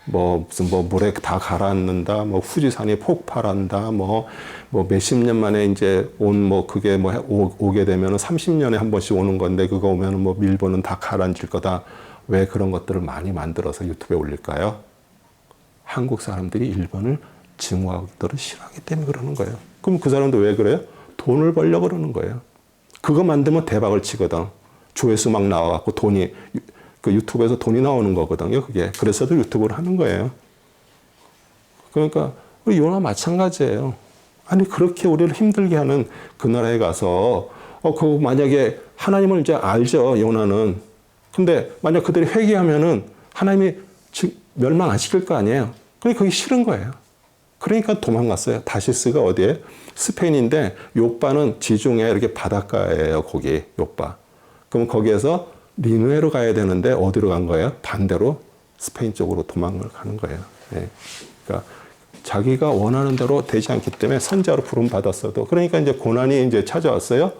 뭐 무슨 뭐 물에 다 가라앉는다, 뭐 후지산이 폭발한다, 뭐 몇십 년 만에 이제 뭐 그게 뭐 오게 되면은 30년에 한 번씩 오는 건데 그거 오면은 뭐 일본은 다 가라앉을 거다. 왜 그런 것들을 많이 만들어서 유튜브에 올릴까요? 한국 사람들이 일본을 증오하기를 싫어하기 때문에 그러는 거예요. 그럼 그 사람도 왜 그래요? 돈을 벌려고 그러는 거예요. 그거 만들면 대박을 치거든. 조회수 막 나와갖고 돈이 그 유튜브에서 돈이 나오는 거거든요. 그게. 그래서도 유튜브를 하는 거예요. 그러니까 우리 요나 마찬가지예요. 아니 그렇게 우리를 힘들게 하는 그 나라에 가서 그 만약에 하나님을 이제 알죠. 요나는. 근데 만약 그들이 회개하면은 하나님이 멸망 안 시킬 거 아니에요. 그러니까 그게 싫은 거예요. 그러니까 도망갔어요. 다시스가 어디에? 스페인인데 욥바는 지중해 이렇게 바닷가예요. 거기 욥바. 그럼 거기에서 니느웨로 가야 되는데 어디로 간 거예요? 반대로 스페인 쪽으로 도망을 가는 거예요. 예. 그러니까 자기가 원하는 대로 되지 않기 때문에 선지자로 부름 받았어도 그러니까 이제 고난이 이제 찾아왔어요.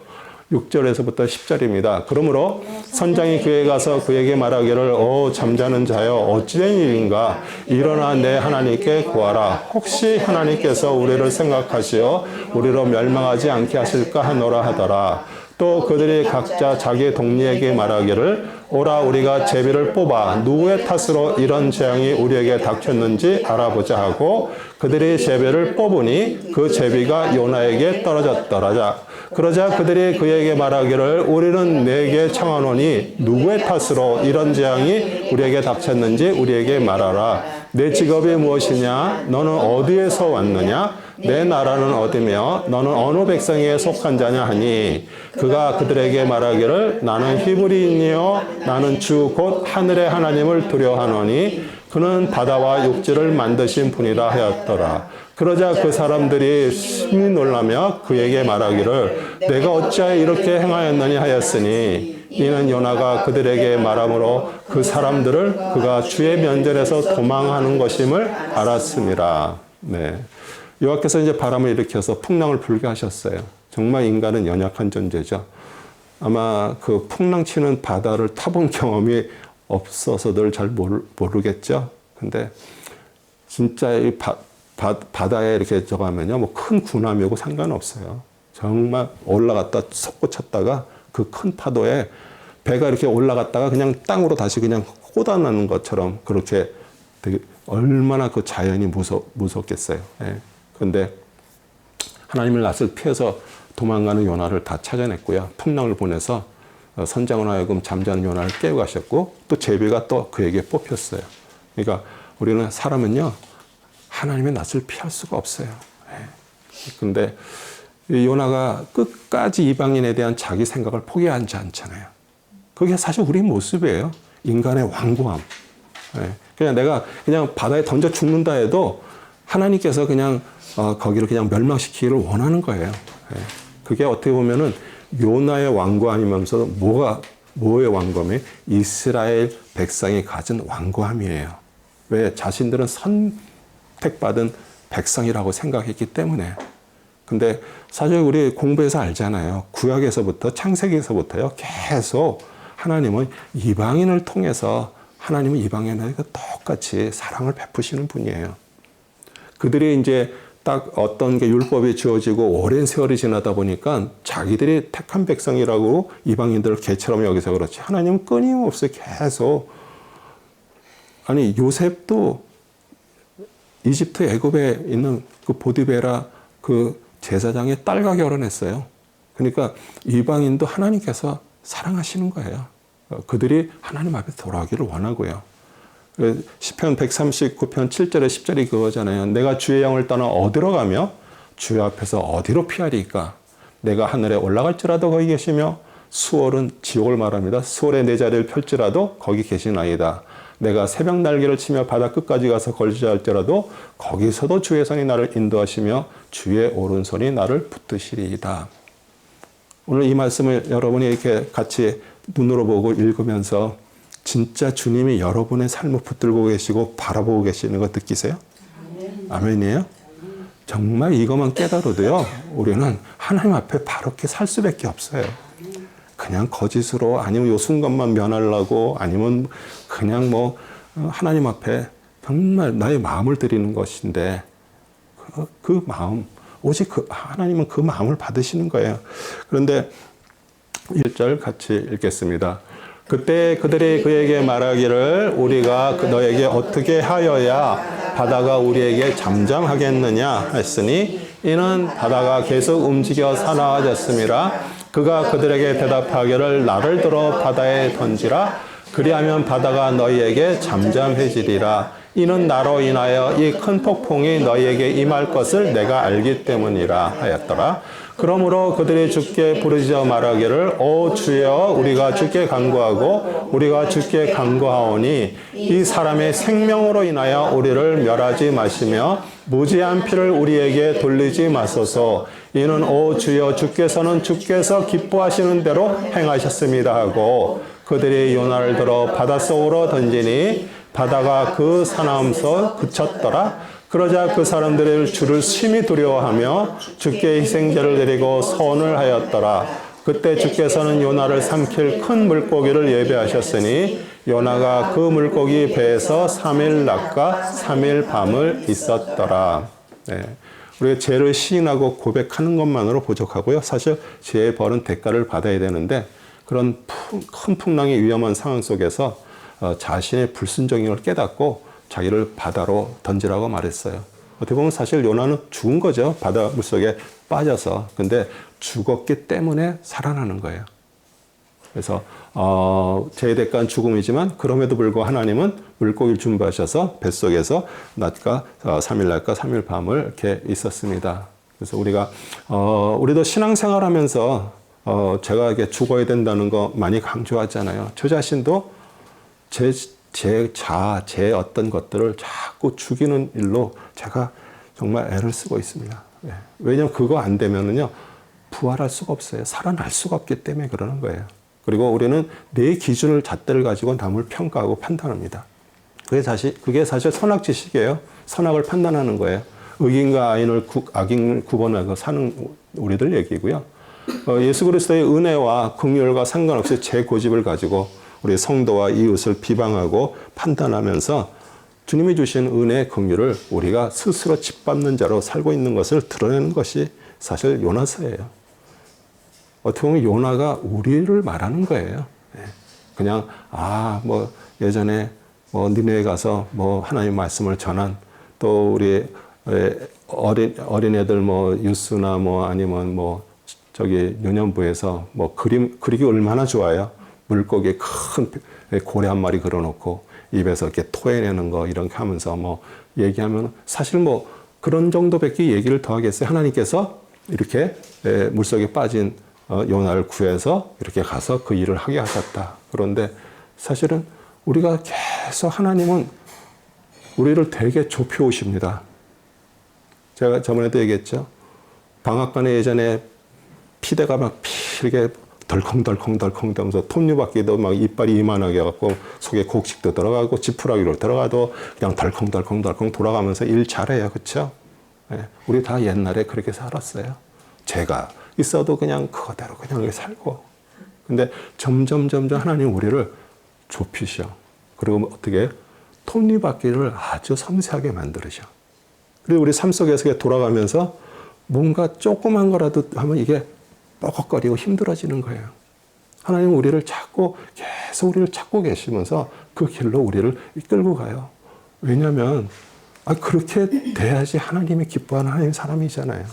6절에서부터 10절입니다. 그러므로 선장이 그에 가서 그에게 말하기를 잠자는 자여 어찌된 일인가 일어나 내 하나님께 구하라. 혹시 하나님께서 우리를 생각하시어 우리로 멸망하지 않게 하실까 하노라 하더라. 또 그들이 각자 자기 동리에게 말하기를 오라 우리가 제비를 뽑아 누구의 탓으로 이런 재앙이 우리에게 닥쳤는지 알아보자 하고 그들이 제비를 뽑으니 그 제비가 요나에게 떨어졌더라. 그러자 그들이 그에게 말하기를 우리는 내게 청하노니 누구의 탓으로 이런 재앙이 우리에게 닥쳤는지 우리에게 말하라. 내 직업이 무엇이냐? 너는 어디에서 왔느냐? 내 나라는 어디며 너는 어느 백성에 속한 자냐 하니 그가 그들에게 말하기를 나는 히브리인이요 나는 주 곧 하늘의 하나님을 두려워하노니 그는 바다와 육지를 만드신 분이라 하였더라. 그러자 그 사람들이 심히 놀라며 그에게 말하기를 내가 어찌하여 이렇게 행하였느냐 하였으니 이는 요나가 그들에게 말함으로 그 사람들을 그가 주의 면전에서 도망하는 것임을 알았습니다. 네. 여호와께서 이제 바람을 일으켜서 풍랑을 불게 하셨어요. 정말 인간은 연약한 존재죠. 아마 그 풍랑 치는 바다를 타본 경험이 없어서들 잘 모르겠죠. 근데 진짜 이 바다에 이렇게 저가면요, 뭐 큰 군함이 오고 상관없어요. 정말 올라갔다 솟구쳤다가 그 큰 파도에 배가 이렇게 올라갔다가 그냥 땅으로 다시 그냥 꽂아나는 것처럼 그렇게 되게 얼마나 그 자연이 무섭겠어요. 예. 그런데 하나님의 낯을 피해서 도망가는 요나를 다 찾아냈고요. 풍랑을 보내서 선장으로 하여금 잠자는 요나를 깨우고 가셨고 또 제비가 또 그에게 뽑혔어요. 그러니까 우리는 사람은요, 하나님의 낯을 피할 수가 없어요. 그런데 요나가 끝까지 이방인에 대한 자기 생각을 포기하지 않잖아요. 그게 사실 우리 모습이에요. 인간의 완고함. 그냥 내가 그냥 바다에 던져 죽는다 해도 하나님께서 그냥 거기를 그냥 멸망시키기를 원하는 거예요. 그게 어떻게 보면은 요나의 완고함이면서 뭐의 완고함이? 이스라엘 백성이 가진 완고함이에요. 왜? 자신들은 선택받은 백성이라고 생각했기 때문에. 근데 사실 우리 공부해서 알잖아요. 구약에서부터 창세기에서부터요, 계속 하나님은 이방인을 통해서 하나님은 이방인에게 똑같이 사랑을 베푸시는 분이에요. 그들이 이제 딱 어떤 게 율법이 주어지고 오랜 세월이 지나다 보니까 자기들이 택한 백성이라고 이방인들을 개처럼 여기서 그렇지. 하나님은 끊임없이 계속, 아니 요셉도 이집트 애굽에 있는 그 보디베라 그 제사장의 딸과 결혼했어요. 그러니까 이방인도 하나님께서 사랑하시는 거예요. 그들이 하나님 앞에 돌아오기를 원하고요. 시편 139편 7절에 10절이 그거잖아요. 내가 주의 영을 떠나 어디로 가며 주의 앞에서 어디로 피하리까? 내가 하늘에 올라갈지라도 거기 계시며 수월은 지옥을 말합니다. 수월에 내 자리를 펼지라도 거기 계시나이다. 내가 새벽 날개를 치며 바다 끝까지 가서 걸지할지라도 거기서도 주의 손이 나를 인도하시며 주의 오른손이 나를 붙드시리이다. 오늘 이 말씀을 여러분이 이렇게 같이 눈으로 보고 읽으면서 진짜 주님이 여러분의 삶을 붙들고 계시고 바라보고 계시는 거 느끼세요? 아멘이에요? 정말 이것만 깨달아도요, 우리는 하나님 앞에 바르게 살 수밖에 없어요. 그냥 거짓으로, 아니면 요 순간만 면하려고, 아니면 그냥 뭐 하나님 앞에 정말 나의 마음을 드리는 것인데 그 마음, 오직 하나님은 그 마음을 받으시는 거예요. 그런데 1절 같이 읽겠습니다. 그때 그들이 그에게 말하기를 우리가 너에게 어떻게 하여야 바다가 우리에게 잠잠하겠느냐 했으니 이는 바다가 계속 움직여 사나워졌음이라. 그가 그들에게 대답하기를 나를 들어 바다에 던지라. 그리하면 바다가 너희에게 잠잠해지리라. 이는 나로 인하여 이 큰 폭풍이 너희에게 임할 것을 내가 알기 때문이라 하였더라. 그러므로 그들이 주께 부르짖어 말하기를 오 주여 우리가 주께 간구하고 우리가 주께 간구하오니 이 사람의 생명으로 인하여 우리를 멸하지 마시며 무지한 피를 우리에게 돌리지 마소서. 이는 오 주여 주께서는 주께서 기뻐하시는 대로 행하셨습니다 하고 그들이 요나를 들어 바닷속으로 던지니 바다가 그 사나움서 그쳤더라. 그러자 그 사람들이 주를 심히 두려워하며 주께 희생제를 드리고 서원을 하였더라. 그때 주께서는 요나를 삼킬 큰 물고기를 예배하셨으니 요나가 그 물고기 배에서 3일 낮과 3일 밤을 있었더라. 네. 우리가 죄를 시인하고 고백하는 것만으로 부족하고요. 사실 죄의 벌은 대가를 받아야 되는데 그런 큰 풍랑이 위험한 상황 속에서 자신의 불순종을 깨닫고 자기를 바다로 던지라고 말했어요. 어떻게 보면 사실 요나는 죽은 거죠. 바다 물속에 빠져서. 근데 죽었기 때문에 살아나는 거예요. 그래서 죄의 대가는 죽음이지만 그럼에도 불구하고 하나님은 물고기를 준비하셔서 뱃속에서 낮과 3일 낮과 3일 밤을 이렇게 있었습니다. 그래서 우리도 신앙생활하면서 제가 이게 죽어야 된다는 거 많이 강조하잖아요. 저 자신도 제 어떤 것들을 자꾸 죽이는 일로 제가 정말 애를 쓰고 있습니다. 왜냐하면 그거 안 되면은요, 부활할 수가 없어요. 살아날 수가 없기 때문에 그러는 거예요. 그리고 우리는 내 기준을 잣대를 가지고 남을 평가하고 판단합니다. 그게 사실 선악지식이에요. 선악을 판단하는 거예요. 의인과 악인을 구분하고 사는 우리들 얘기고요. 예수 그리스도의 은혜와 긍휼과 상관없이 제 고집을 가지고 우리 성도와 이웃을 비방하고 판단하면서 주님이 주신 은혜, 긍휼을 우리가 스스로 짓밟는 자로 살고 있는 것을 드러내는 것이 사실 요나서예요. 어떻게 보면 요나가 우리를 말하는 거예요. 그냥 뭐 예전에 뭐 니네에 가서 뭐 하나님 말씀을 전한 또 우리 어린애들 뭐 유스나 뭐 아니면 뭐 저기 유년부에서 뭐 그리기 얼마나 좋아요. 물고기 큰 고래 한 마리 그려놓고 입에서 이렇게 토해내는 거 이렇게 하면서 뭐 얘기하면 사실 뭐 그런 정도밖에 얘기를 더 하겠어요. 하나님께서 이렇게 물속에 빠진 요나를 구해서 이렇게 가서 그 일을 하게 하셨다. 그런데 사실은 우리가 계속 하나님은 우리를 되게 좁혀오십니다. 제가 저번에도 얘기했죠. 방앗간에 예전에 피대가 막 이렇게 덜컹덜컹 되면서 톱니바퀴도 막 이빨이 이만하게 해갖고 속에 곡식도 들어가고 지푸라기로 들어가도 그냥 덜컹덜컹 돌아가면서 일 잘해요. 그렇죠? 우리 다 옛날에 그렇게 살았어요. 죄가 있어도 그냥 그거대로 그냥 살고. 근데 점점 하나님 우리를 좁히셔. 그리고 어떻게 톱니바퀴를 아주 섬세하게 만들으셔. 그리고 우리 삶 속에서 돌아가면서 뭔가 조그만 거라도 하면 이게 뻐걱거리고 힘들어지는 거예요. 하나님은 우리를 계속 우리를 찾고 계시면서 그 길로 우리를 이끌고 가요. 왜냐하면 그렇게 돼야지 하나님이 기뻐하는 하나님 사람이잖아요.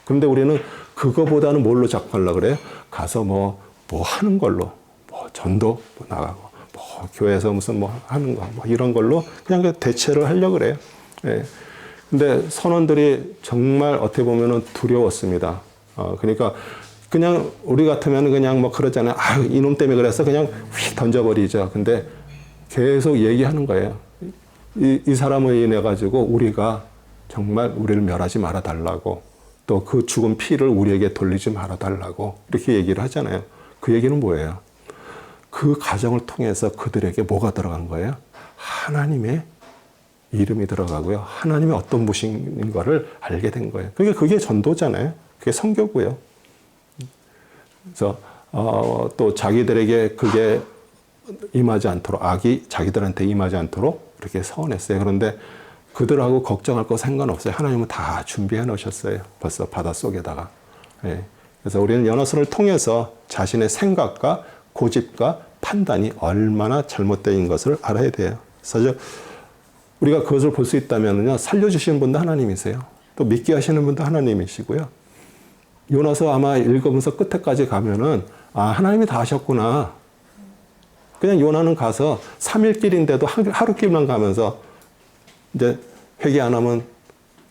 그런데 우리는 그거보다는 뭘로 자꾸 하려고 그래요? 가서 뭐 하는 걸로, 뭐 전도 나가고, 뭐 교회에서 무슨 뭐 하는 거, 뭐 이런 걸로 그냥 대체를 하려고 그래요. 근데 선원들이 정말 어떻게 보면은 두려웠습니다. 그러니까 그냥 우리 같으면 그냥 뭐 그러잖아요. 이놈 때문에 그래서 그냥 휙 던져버리죠. 근데 계속 얘기하는 거예요. 이 사람을 인해 가지고 우리가 정말 우리를 멸하지 말아 달라고 또 그 죽은 피를 우리에게 돌리지 말아 달라고 이렇게 얘기를 하잖아요. 그 얘기는 뭐예요? 그 가정을 통해서 그들에게 뭐가 들어간 거예요? 하나님의 이름이 들어가고요. 하나님의 어떤 분인가를 알게 된 거예요. 그게 전도잖아요. 그게 선교고요. 그래서 또 자기들에게 그게 임하지 않도록 악이 자기들한테 임하지 않도록 이렇게 서원했어요. 그런데 그들하고 걱정할 거 상관없어요. 하나님은 다 준비해 놓으셨어요. 벌써 바닷속에다가. 그래서 우리는 연어선을 통해서 자신의 생각과 고집과 판단이 얼마나 잘못된 것을 알아야 돼요. 그래서 우리가 그것을 볼 수 있다면요. 살려주시는 분도 하나님이세요. 또 믿게 하시는 분도 하나님이시고요. 요나서 아마 읽으면서 끝에까지 가면은 하나님이 다 하셨구나. 그냥 요나는 가서 3일 길인데도 하루 길만 가면서 이제 회개 안 하면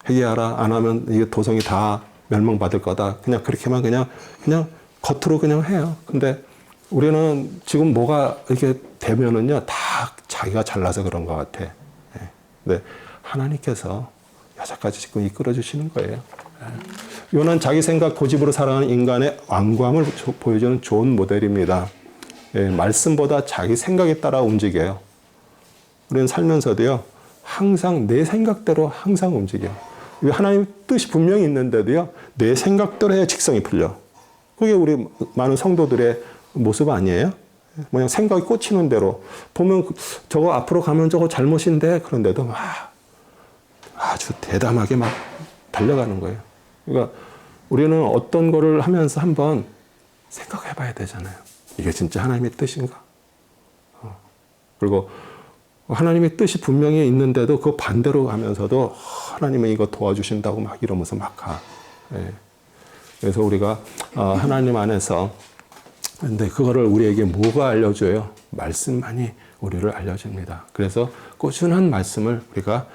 회개하라. 안 하면 이 도성이 다 멸망받을 거다. 그냥 그렇게만 그냥 겉으로 그냥 해요. 근데 우리는 지금 뭐가 이렇게 되면은요. 다 자기가 잘나서 그런 것 같아. 근데 하나님께서 여기까지 지금 이끌어 주시는 거예요. 요나는 자기 생각 고집으로 살아가는 인간의 완고함을 보여주는 좋은 모델입니다. 말씀보다 자기 생각에 따라 움직여요. 우리는 살면서도요. 항상 내 생각대로 항상 움직여요. 하나님 뜻이 분명히 있는데도요. 내 생각대로 해야 직성이 풀려. 그게 우리 많은 성도들의 모습 아니에요? 그냥 생각이 꽂히는 대로 보면 저거 앞으로 가면 저거 잘못인데 그런데도 막 아주 대담하게 막 달려가는 거예요. 그러니까 우리는 어떤 거를 하면서 한번 생각해 봐야 되잖아요. 이게 진짜 하나님의 뜻인가? 그리고 하나님의 뜻이 분명히 있는데도 그 반대로 가면서도 하나님은 이거 도와주신다고 막 이러면서 막 가. 그래서 우리가 하나님 안에서 근데 그거를 우리에게 뭐가 알려줘요? 말씀만이 우리를 알려줍니다. 그래서 꾸준한 말씀을 우리가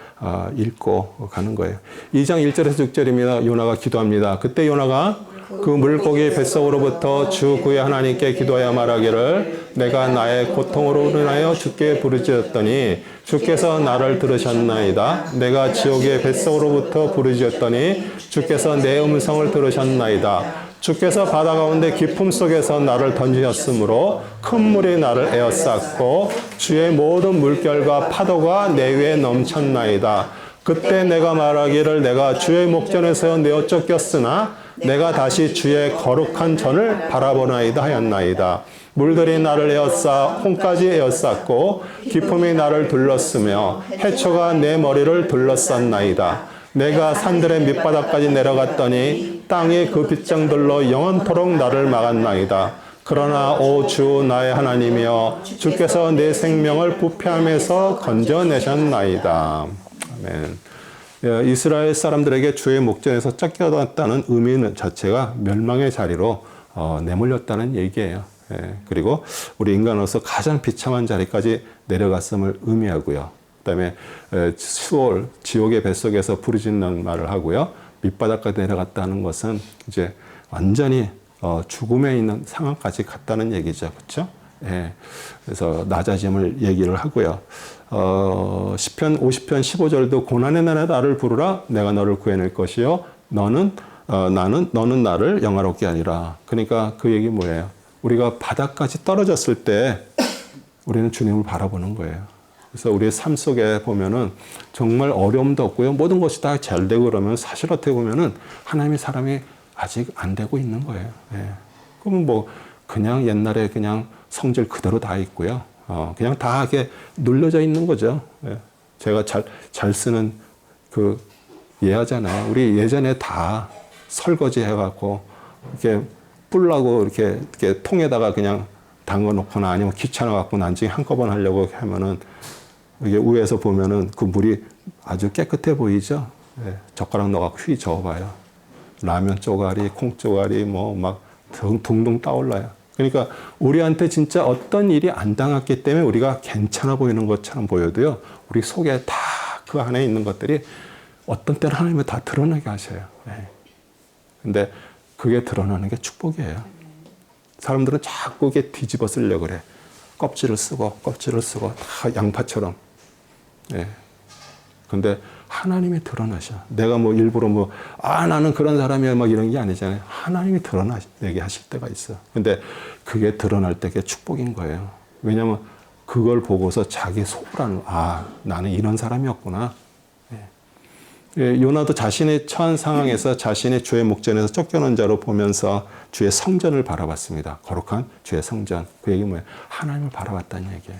읽고 가는 거예요. 2장 1절에서 6절입니다. 요나가 기도합니다. 그때 요나가 그 물고기 뱃속으로부터 주 그의 하나님께 기도하여 말하기를 내가 나의 고통으로 인하여 주께 부르짖었더니 주께서 나를 들으셨나이다. 내가 지옥의 뱃속으로부터 부르짖었더니 주께서 내 음성을 들으셨나이다. 주께서 바다 가운데 깊음 속에서 나를 던지셨으므로 큰 물이 나를 에워쌌고 주의 모든 물결과 파도가 내 위에 넘쳤나이다. 그때 내가 말하기를 내가 주의 목전에서 내어 쫓겼으나 내가 다시 주의 거룩한 전을 바라보나이다 하였나이다. 물들이 나를 에워싸 홍까지 에워쌌고 깊음이 나를 둘렀으며 해초가 내 머리를 둘러쌌나이다. 내가 산들의 밑바닥까지 내려갔더니 땅이 그 빗장들로 영원토록 나를 막았나이다. 그러나 오 주 나의 하나님이여 주께서 내 생명을 부패함에서 건져내셨나이다. 아멘. 이스라엘 사람들에게 주의 목전에서 쫓겨났다는 의미 자체가 멸망의 자리로 내몰렸다는 얘기예요. 그리고 우리 인간으로서 가장 비참한 자리까지 내려갔음을 의미하고요. 그다음에 수월 지옥의 뱃속에서 부르짖는 말을 하고요. 밑바닥까지 내려갔다는 것은 이제 완전히 죽음에 있는 상황까지 갔다는 얘기죠, 그렇죠? 예. 그래서 낮아짐을 얘기를 하고요. 시편 50편 15절도 고난의 날에 나를 부르라 내가 너를 구해낼 것이요 너는 나를 영화롭게 하리라. 그러니까 그 얘기 뭐예요? 우리가 바닥까지 떨어졌을 때 우리는 주님을 바라보는 거예요. 그래서 우리의 삶 속에 보면은 정말 어려움도 없고요. 모든 것이 다 잘 되고 그러면 사실 어떻게 보면은 하나님의 사람이 아직 안 되고 있는 거예요. 예. 그러면 뭐 그냥 옛날에 그냥 성질 그대로 다 있고요. 그냥 다 이렇게 눌려져 있는 거죠. 예. 제가 잘 쓰는 그 예하잖아요. 우리 예전에 다 설거지 해갖고 이렇게 뿔라고 이렇게 통에다가 그냥 담궈 놓거나 아니면 귀찮아 갖고 나중에 한꺼번에 하려고 하면은 이게 위에서 보면은 그 물이 아주 깨끗해 보이죠? 예, 젓가락 넣어갖고 휘 저어봐요. 라면 쪼가리, 콩 쪼가리 뭐 막 둥둥 떠올라요. 그러니까 우리한테 진짜 어떤 일이 안 당했기 때문에 우리가 괜찮아 보이는 것처럼 보여도요. 우리 속에 다 그 안에 있는 것들이 어떤 때는 하나님은 다 드러나게 하셔요. 예. 근데 그게 드러나는 게 축복이에요. 사람들은 자꾸 이게 뒤집어 쓰려고 그래. 껍질을 쓰고 다 양파처럼. 예. 근데 하나님이 드러나셔. 내가 뭐 일부러 나는 그런 사람이야 막 이런 게 아니잖아요. 하나님이 드러나게 하실 때가 있어. 근데 그게 드러날 때 그게 축복인 거예요. 왜냐면 그걸 보고서 자기 속으로 나는 이런 사람이었구나. 예. 요나도 자신의 처한 상황에서 자신의 주의 목전에서 쫓겨난 자로 보면서 주의 성전을 바라봤습니다. 거룩한 주의 성전. 그 얘기 뭐예요? 하나님을 바라봤다는 얘기예요.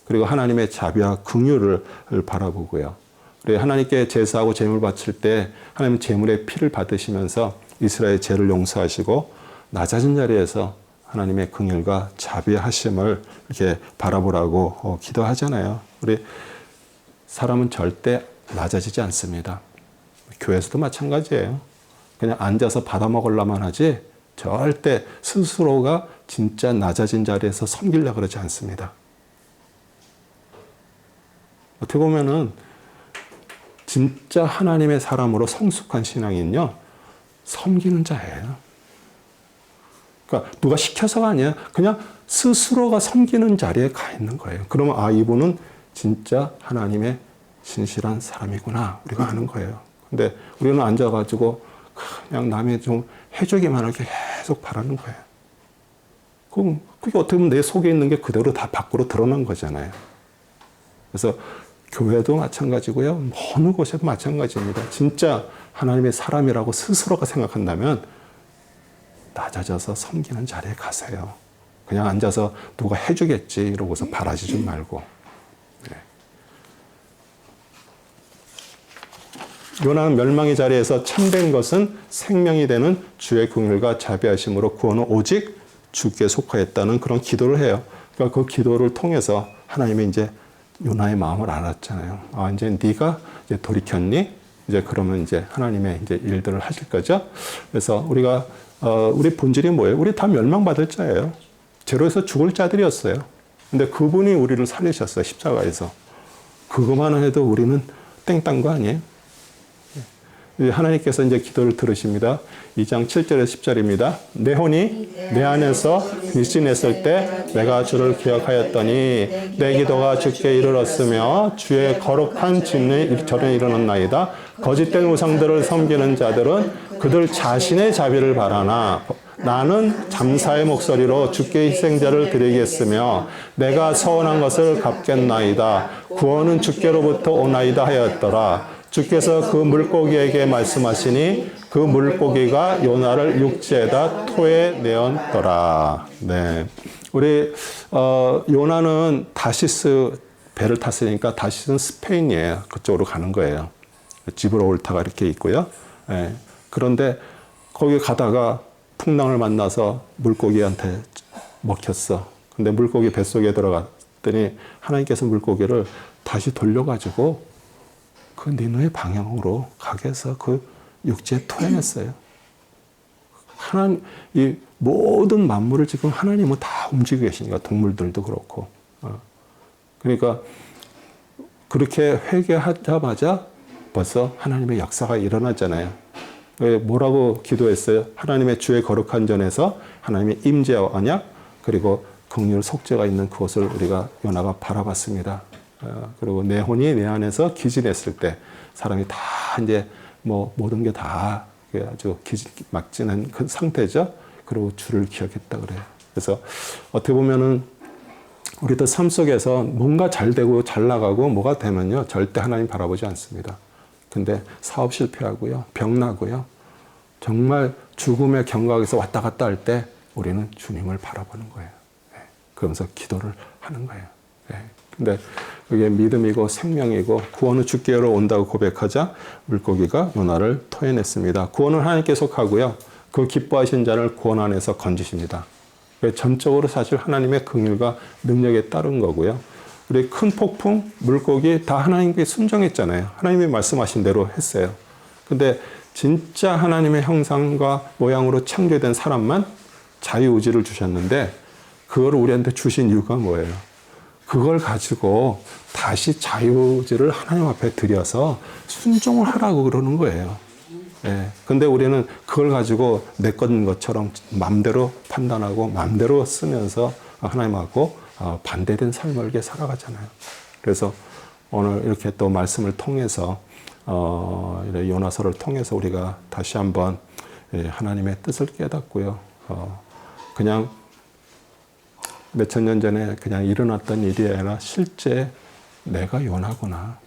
그리고 하나님의 자비와 긍휼을 바라보고요. 그리고 하나님께 제사하고 제물 바칠 때 하나님 제물의 피를 받으시면서 이스라엘 죄를 용서하시고 낮아진 자리에서 하나님의 긍휼과 자비하심을 이렇게 바라보라고 기도하잖아요. 우리 사람은 절대 낮아지지 않습니다. 교회에서도 마찬가지예요. 그냥 앉아서 받아먹으려만 하지 절대 스스로가 진짜 낮아진 자리에서 섬기려고 그러지 않습니다. 어떻게 보면은 진짜 하나님의 사람으로 성숙한 신앙인요, 섬기는 자예요. 그러니까 누가 시켜서가 아니에요. 그냥 스스로가 섬기는 자리에 가 있는 거예요. 그러면 이분은 진짜 하나님의 진실한 사람이구나 우리가 아는 거예요. 근데 우리는 앉아가지고 그냥 남이 좀 해주기만 하게 계속 바라는 거예요. 그럼 그게 어떻게 보면 내 속에 있는 게 그대로 다 밖으로 드러난 거잖아요. 그래서 교회도 마찬가지고요. 어느 곳에도 마찬가지입니다. 진짜 하나님의 사람이라고 스스로가 생각한다면 낮아져서 섬기는 자리에 가세요. 그냥 앉아서 누가 해주겠지 이러고서 바라지 좀 말고. 요나는 멸망의 자리에서 참된 것은 생명이 되는 주의 긍휼과 자비하심으로 구원은 오직 주께 속하였다는 그런 기도를 해요. 그러니까 그 기도를 통해서 하나님이 이제 요나의 마음을 알았잖아요. 이제 네가 이제 돌이켰니? 이제 그러면 이제 하나님의 이제 일들을 하실 거죠. 그래서 우리가 우리 본질이 뭐예요? 우리 다 멸망받을 자예요. 죄로에서 죽을 자들이었어요. 근데 그분이 우리를 살리셨어요. 십자가에서. 그것만 해도 우리는 땡딴 거 아니에요? 하나님께서 이제 기도를 들으십니다. 2장 7절에서 10절입니다. 내 혼이 내 안에서 귀신했을 때 내가 주를 기억하였더니 내 기도가 주께 이르렀으며 주의 거룩한 진리 절에 이르렀나이다. 거짓된 우상들을 섬기는 자들은 그들 자신의 자비를 바라나 나는 잠사의 목소리로 주께 희생자를 드리겠으며 내가 서원한 것을 갚겠나이다. 구원은 주께로부터 오나이다 하였더라. 주께서 그 물고기에게 말씀하시니 그 물고기가 요나를 육지에다 토해 내었더라. 네, 우리 요나는 다시스 배를 탔으니까 다시스는 스페인이에요. 그쪽으로 가는 거예요. 지브롤타가 이렇게 있고요. 네, 그런데 거기 가다가 풍랑을 만나서 물고기한테 먹혔어. 근데 물고기 뱃속에 들어갔더니 하나님께서 물고기를 다시 돌려가지고 그 니누의 방향으로 가게 해서 그 육지에 토해냈어요. 하나님, 이 모든 만물을 지금 하나님은 다 움직이고 계시니까 동물들도 그렇고. 그러니까 그렇게 회개하자마자 벌써 하나님의 역사가 일어났잖아요. 뭐라고 기도했어요? 하나님의 주의 거룩한 전에서 하나님의 임재와 언약 그리고 긍휼 속죄가 있는 그것을 우리가 요나가 바라봤습니다. 그리고 내 혼이 내 안에서 기진했을 때 사람이 다 이제 뭐 모든 게 다 아주 막지는 그 상태죠. 그리고 주를 기억했다 그래요. 그래서 어떻게 보면은 우리도 삶 속에서 뭔가 잘 되고 잘 나가고 뭐가 되면요 절대 하나님 바라보지 않습니다. 근데 사업 실패하고요, 병 나고요, 정말 죽음의 경각에서 왔다 갔다 할 때 우리는 주님을 바라보는 거예요. 네. 그러면서 기도를 하는 거예요. 네. 근데 그게 믿음이고 생명이고 구원은 주께로 온다고 고백하자 물고기가 요나를 토해냈습니다. 구원은 하나님께 속하고요. 그 기뻐하신 자를 구원 안에서 건지십니다. 전적으로 사실 하나님의 긍휼과 능력에 따른 거고요. 우리 큰 폭풍, 물고기 다 하나님께 순종했잖아요. 하나님이 말씀하신 대로 했어요. 근데 진짜 하나님의 형상과 모양으로 창조된 사람만 자유의지를 주셨는데 그걸 우리한테 주신 이유가 뭐예요? 그걸 가지고 다시 자유의지를 하나님 앞에 드려서 순종을 하라고 그러는 거예요. 예. 근데 우리는 그걸 가지고 내 것처럼 마음대로 판단하고 마음대로 쓰면서 하나님하고 반대된 삶을 이렇게 살아가잖아요. 그래서 오늘 이렇게 또 말씀을 통해서 요나서를 통해서 우리가 다시 한번 하나님의 뜻을 깨닫고요. 그냥 몇천 년 전에 그냥 일어났던 일이 아니라 실제 내가 요나구나.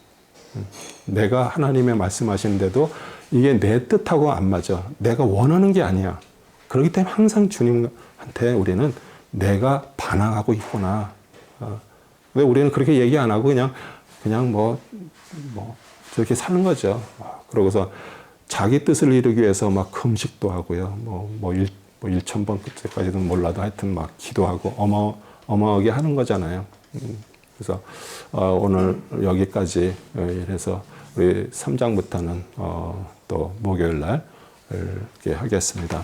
내가 하나님의 말씀하시는데도 이게 내 뜻하고 안 맞아. 내가 원하는 게 아니야. 그렇기 때문에 항상 주님한테 우리는 내가 반항하고 있구나. 근데 우리는 그렇게 얘기 안 하고 그냥 뭐 저렇게 사는 거죠. 그러고서 자기 뜻을 이루기 위해서 막 금식도 하고요. 1,000번 그때까지는 몰라도 하여튼 막 기도하고 어마어마하게 하는 거잖아요. 그래서 오늘 여기까지 해서 우리 3장부터는 또 목요일 날 이렇게 하겠습니다.